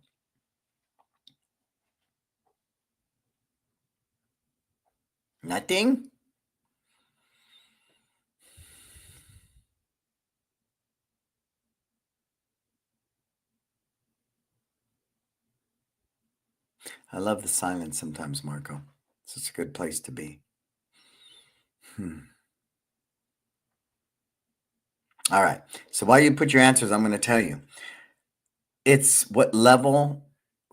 Nothing? I love the silence sometimes, Marco. It's a good place to be. All right. So while you put your answers, I'm going to tell you. It's what level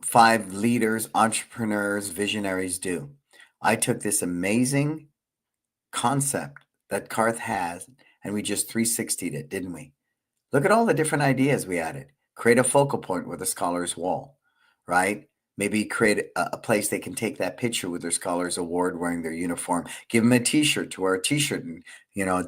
5 leaders, entrepreneurs, visionaries do. I took this amazing concept that Karth has and we just 360'd it, didn't we? Look at all the different ideas we added. Create a focal point with a scholar's wall, right? Maybe create a place they can take that picture with their scholar's award wearing their uniform. Give them a t-shirt to wear a t-shirt and,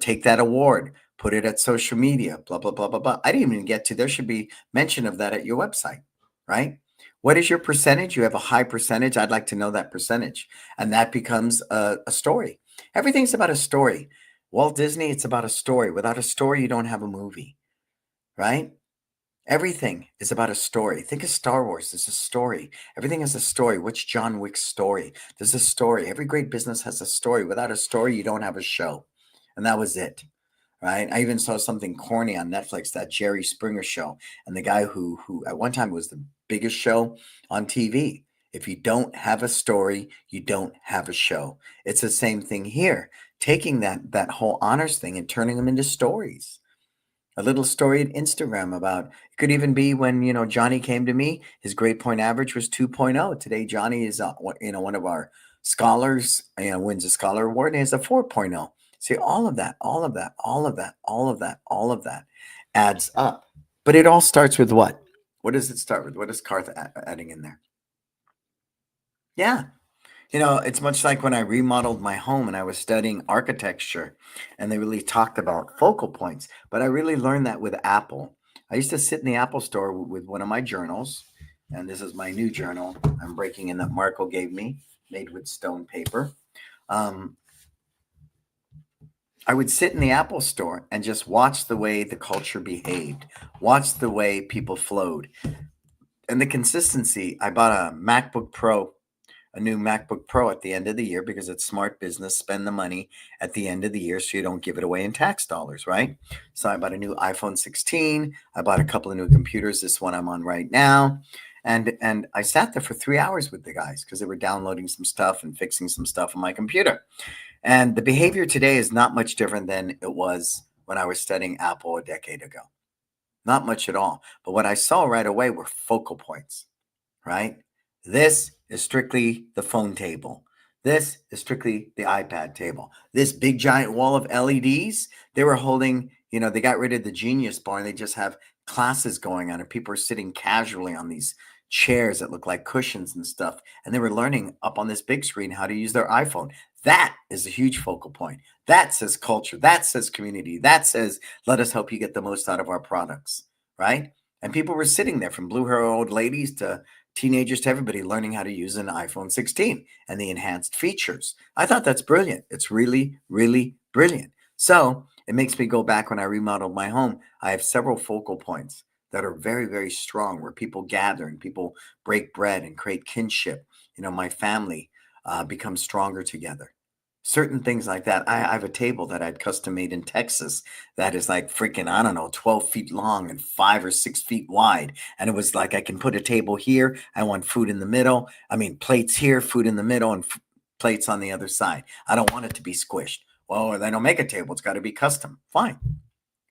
take that award. put it at social media, blah, blah, blah, blah, blah. I didn't even get to, there should be mention of that at your website, right? What is your percentage? You have a high percentage. I'd like to know that percentage. And that becomes a story. Everything's about a story. Walt Disney, it's about a story. Without a story, you don't have a movie, right? Everything is about a story. Think of Star Wars. There's a story. Everything has a story. What's John Wick's story? There's a story. Every great business has a story. Without a story, you don't have a show. And that was it, right? I even saw something corny on Netflix, that Jerry Springer show, and the guy who at one time was the biggest show on TV. If you don't have a story, you don't have a show. It's the same thing here. Taking that whole honors thing and turning them into stories. A little story at Instagram about, it could even be when, Johnny came to me, his grade point average was 2.0. Today, Johnny is, one of our scholars, wins a scholar award, and he has a 4.0. See, all of that, all of that, all of that, all of that, all of that adds up. But it all starts with what? What does it start with? What is Carth adding in there? Yeah. It's much like when I remodeled my home and I was studying architecture, and they really talked about focal points. But I really learned that with Apple. I used to sit in the Apple store with one of my journals, and this is my new journal I'm breaking in that Marco gave me, made with stone paper. I would sit in the Apple store and just watch the way the culture behaved, watch the way people flowed, and the consistency. I bought a new MacBook Pro at the end of the year because it's smart business. Spend the money at the end of the year so you don't give it away in tax dollars, right? So I bought a new iPhone 16. I bought a couple of new computers. This one I'm on right now. And I sat there for 3 hours with the guys because they were downloading some stuff and fixing some stuff on my computer. And the behavior today is not much different than it was when I was studying Apple a decade ago. Not much at all. But what I saw right away were focal points, right? This is strictly the phone table. This is strictly the iPad table. This big giant wall of LEDs, they were holding, they got rid of the Genius Bar and they just have classes going on, and people are sitting casually on these chairs that look like cushions and stuff. And they were learning up on this big screen how to use their iPhone. That is a huge focal point. That says culture. That says community. That says, let us help you get the most out of our products, right? And people were sitting there, from blue hair old ladies to teenagers to everybody, learning how to use an iPhone 16 and the enhanced features. I thought that's brilliant. It's really, really brilliant. So it makes me go back when I remodeled my home. I have several focal points that are very, very strong, where people gather and people break bread and create kinship. My family becomes stronger together. Certain things like that. I have a table that I'd custom made in Texas that is like freaking, I don't know, 12 feet long and 5 or 6 feet wide. And it was like, I can put a table here. I want food in the middle. I mean, plates here, food in the middle, and plates on the other side. I don't want it to be squished. Well, they don't make a table. It's got to be custom. Fine.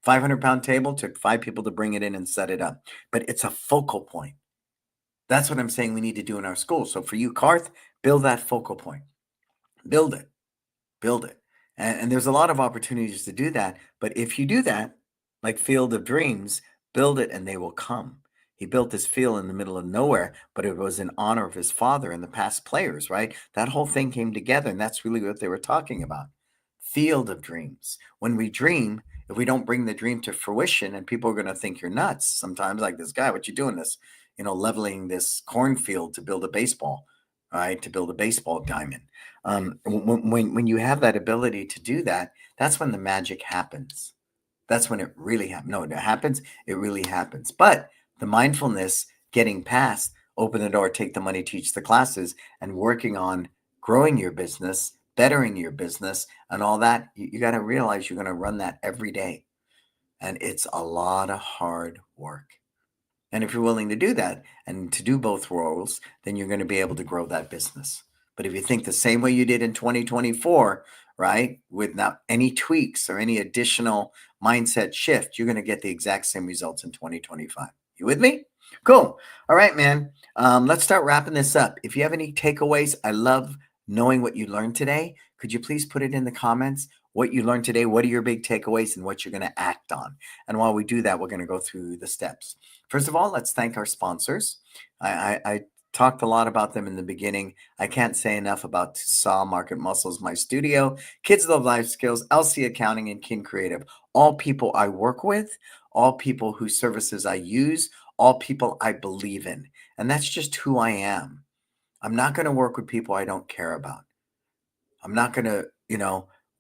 500-pound table, took 5 people to bring it in and set it up. But it's a focal point. That's what I'm saying we need to do in our school. So for you, Carth, build that focal point. Build it. Build it. And there's a lot of opportunities to do that. But if you do that, like Field of Dreams, build it and they will come. He built this field in the middle of nowhere, but it was in honor of his father and the past players, right? That whole thing came together, and that's really what they were talking about. Field of Dreams. When we dream, if we don't bring the dream to fruition, and people are going to think you're nuts sometimes, like, this guy, what you doing this, leveling this cornfield to build a baseball, right? To build a baseball diamond. When you have that ability to do that, that's when the magic happens. That's when it really happens. No, it happens. It really happens. But the mindfulness, getting past, open the door, take the money, teach the classes, and working on growing your business, bettering your business, and all that, you got to realize you're going to run that every day. And it's a lot of hard work. And if you're willing to do that and to do both roles, then you're going to be able to grow that business. But if you think the same way you did in 2024, right, without any tweaks or any additional mindset shift, you're going to get the exact same results in 2025. You with me? Cool. All right, man. Let's start wrapping this up. If you have any takeaways, I love knowing what you learned today. Could you please put it in the comments? What you learned today, what are your big takeaways, and what you're going to act on? And while we do that, we're going to go through the steps. First of all, let's thank our sponsors. I talked a lot about them in the beginning. I can't say enough about Saw Market Muscles, my studio, Kids Love Life Skills, LC Accounting, and Kin Creative. all people I work with, all people whose services I use, all people I believe in. And that's just who I am. I'm not going to work with people I don't care about. I'm not going to,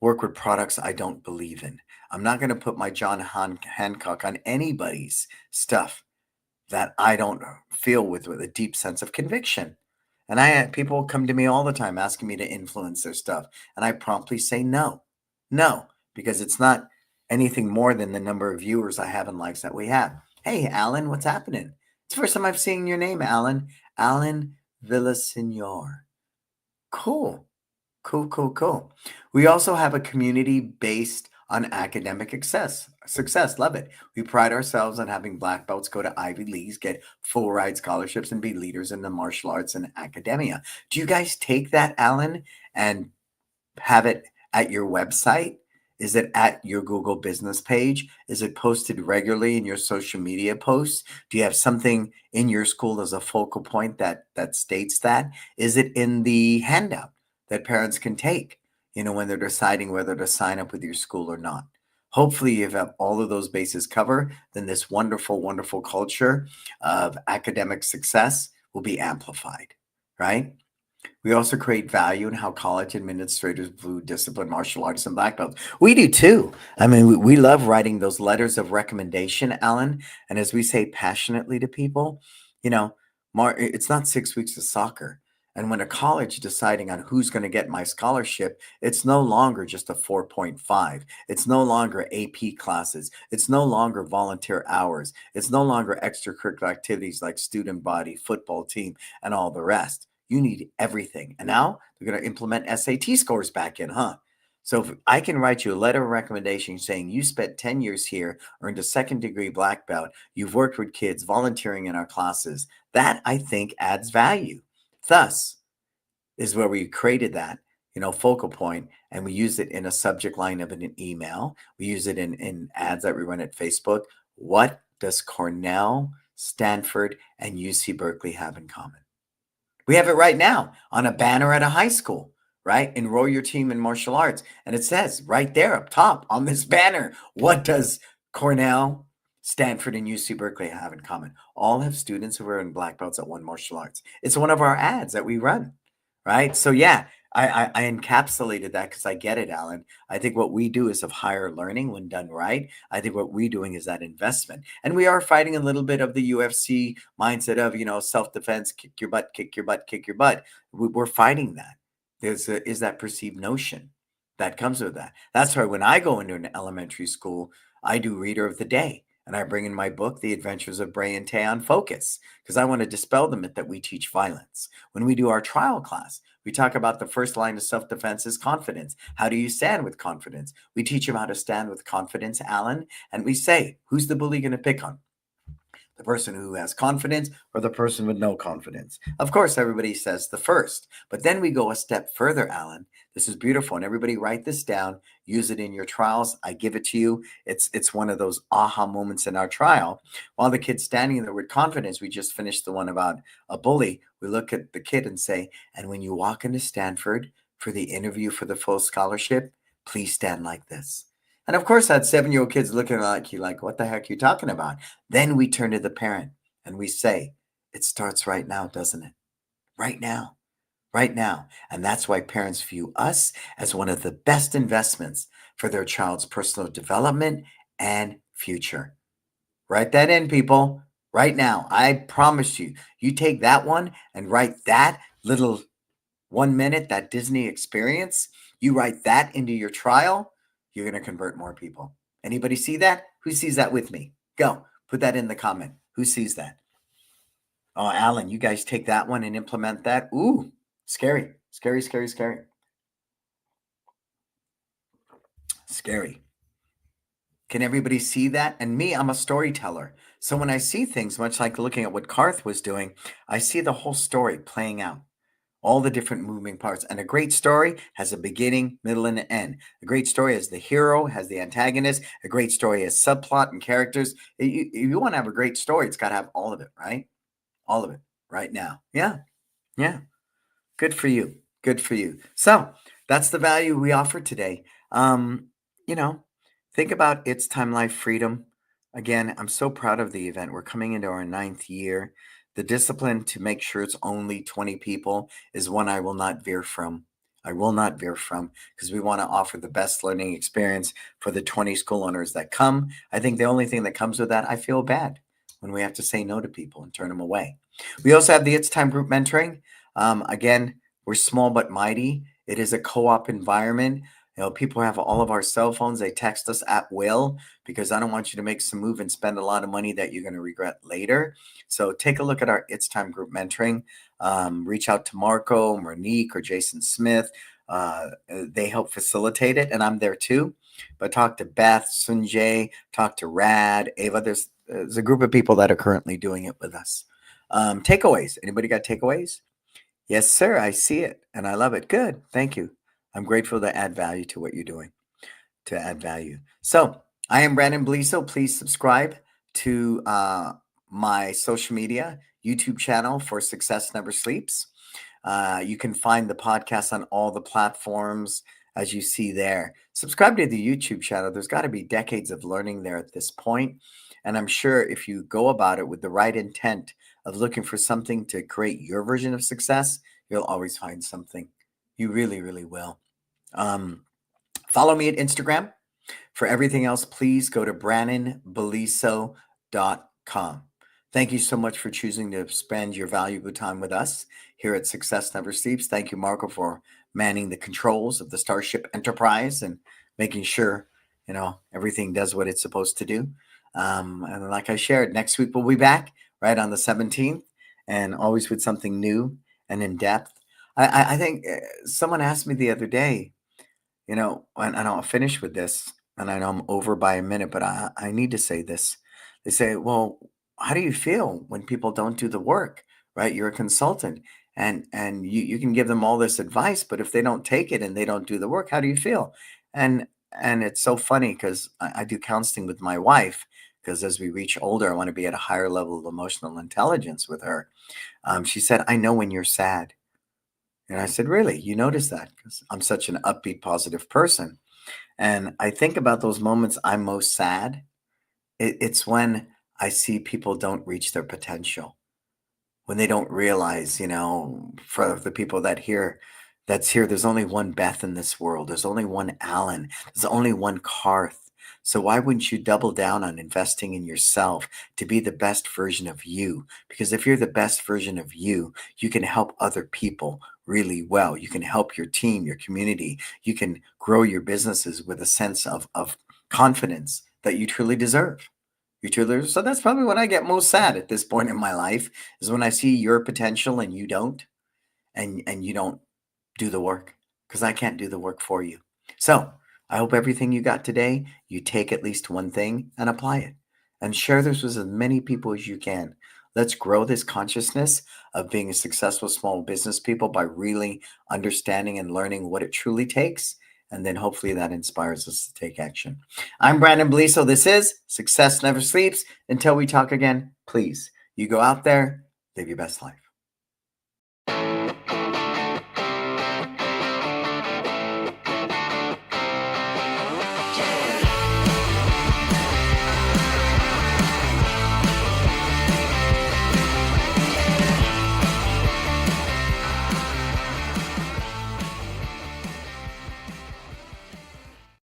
work with products I don't believe in. I'm not going to put my Hancock on anybody's stuff that I don't feel with a deep sense of conviction. And I had people come to me all the time asking me to influence their stuff. And I promptly say no, no, because it's not anything more than the number of viewers I have and likes that we have. Hey, Alan, what's happening? It's the first time I've seen your name, Alan. Alan Villasenor. Cool. Cool, cool, cool. We also have a community based on academic success. Success, love it. We pride ourselves on having black belts go to Ivy Leagues, get full ride scholarships, and be leaders in the martial arts and academia. Do you guys take that, Alan, and have it at your website? Is it at your Google business page? Is it posted regularly in your social media posts? Do you have something in your school as a focal point that states that? Is it in the handout that parents can take, when they're deciding whether to sign up with your school or not? Hopefully, you have all of those bases covered. Then this wonderful, wonderful culture of academic success will be amplified, right? We also create value in how college administrators view disciplined martial artists and black belts. We do too. I mean, we love writing those letters of recommendation, Alan. And as we say passionately to people, you know, it's not 6 weeks of soccer. And when a college deciding on who's going to get my scholarship, it's no longer just a 4.5. It's no longer AP classes. It's no longer volunteer hours. It's no longer extracurricular activities like student body, football team, and all the rest. You need everything. And now they're going to implement SAT scores back in, huh? So if I can write you a letter of recommendation saying you spent 10 years here, earned a second degree black belt, you've worked with kids, volunteering in our classes, that I think adds value. Thus is where we created that, focal point, and we use it in a subject line of an email. We use it in ads that we run at Facebook. What does Cornell, Stanford, and UC Berkeley have in common? We have it right now on a banner at a high school, right? Enroll your team in martial arts. And it says right there up top on this banner, what does Cornell, Stanford, and UC Berkeley have in common? All have students who are in black belts at one martial arts. It's one of our ads that we run, right? So yeah, I encapsulated that because I get it, Alan. I think what we do is of higher learning when done right. I think what we're doing is that investment. And we are fighting a little bit of the UFC mindset of, self-defense, kick your butt, kick your butt, kick your butt. We're fighting that. Is that perceived notion that comes with that. That's why when I go into an elementary school, I do reader of the day. And I bring in my book, The Adventures of Bray and Tay on Focus, because I want to dispel the myth that we teach violence. When we do our trial class, we talk about the first line of self-defense is confidence. How do you stand with confidence? We teach them how to stand with confidence, Alan. And we say, who's the bully going to pick on? The person who has confidence or the person with no confidence? Of course, everybody says the first. But then we go a step further, Alan. This is beautiful. And everybody write this down. Use it in your trials. I give it to you. It's one of those aha moments in our trial. While the kid's standing there with confidence, we just finished the one about a bully. We look at the kid and say, and when you walk into Stanford for the interview for the full scholarship, please stand like this. And of course, that 7-year-old kid's looking like you, like, what the heck are you talking about? Then we turn to the parent and we say, it starts right now, doesn't it? Right now, right now. And that's why parents view us as one of the best investments for their child's personal development and future. Write that in, people, right now. I promise you, you take that one and write that little 1 minute, that Disney experience, you write that into your trial, you're going to convert more people. Anybody see that? Who sees that with me? Go, put that in the comment. Who sees that? Oh, Alan, you guys take that one and implement that. Ooh, scary, scary, scary, scary. Scary. Can everybody see that? And me, I'm a storyteller. So when I see things, much like looking at what Karth was doing, I see the whole story playing out. All the different moving parts. And a great story has a beginning, middle, and an end. A great story has the hero, has the antagonist. A great story has subplot and characters. If you want to have a great story, it's got to have all of it, right? All of it right now. Yeah. Yeah. Good for you. Good for you. So that's the value we offer today. You know, Think about It's Time Life Freedom. Again, I'm so proud of the event. We're coming into our 9th year. The discipline to make sure it's only 20 people is one I will not veer from. I will not veer from because we want to offer the best learning experience for the 20 school owners that come. I think the only thing that comes with that, I feel bad when we have to say no to people and turn them away. We also have the It's Time group mentoring. Again, we're small but mighty. It is a co-op environment. People have all of our cell phones. They text us at will because I don't want you to make some move and spend a lot of money that you're going to regret later. So take a look at our It's Time group mentoring. Reach out to Marco, Monique, or Jason Smith. They help facilitate it, and I'm there too. But talk to Beth, Sunjay, talk to Rad, Ava. There's a group of people that are currently doing it with us. Takeaways. Anybody got takeaways? Yes, sir. I see it and I love it. Good. Thank you. I'm grateful to add value to what you're doing, to add value. So I am Brannon Beliso. Please subscribe to my social media, YouTube channel for Success Never Sleeps. You can find the podcast on all the platforms as you see there. Subscribe to the YouTube channel. There's got to be decades of learning there at this point. And I'm sure if you go about it with the right intent of looking for something to create your version of success, you'll always find something. You really, really will. Follow me at Instagram. For everything else, please go to brannonbeliso.com. Thank you so much for choosing to spend your valuable time with us here at Success Never Sleeps. Thank you, Marco, for manning the controls of the Starship Enterprise and making sure, everything does what it's supposed to do. And like I shared, next week we'll be back right on the 17th and always with something new and in depth. I think someone asked me the other day, and I'll finish with this, and I know I'm over by a minute, but I need to say this. They say, well, how do you feel when people don't do the work, right? You're a consultant and you can give them all this advice, but if they don't take it and they don't do the work, how do you feel? And and it's so funny because I do counseling with my wife because as we reach older, I want to be at a higher level of emotional intelligence with her. She said, I know when you're sad. And I said, really? You notice that? Because I'm such an upbeat, positive person. And I think about those moments I'm most sad. It's when I see people don't reach their potential, when they don't realize, for the people that's here, there's only one Beth in this world. There's only one Alan. There's only one Karth. So why wouldn't you double down on investing in yourself to be the best version of you? Because if you're the best version of you, you can help other people really well. You can help your team, your community. You can grow your businesses with a sense of confidence that you truly deserve. So that's probably when I get most sad at this point in my life is when I see your potential and you don't, and you don't do the work because I can't do the work for you. So I hope everything you got today, you take at least one thing and apply it and share this with as many people as you can. Let's grow this consciousness of being a successful small business people by really understanding and learning what it truly takes. And then hopefully that inspires us to take action. I'm Brannon Beliso. This is Success Never Sleeps. Until we talk again, please, you go out there, live your best life.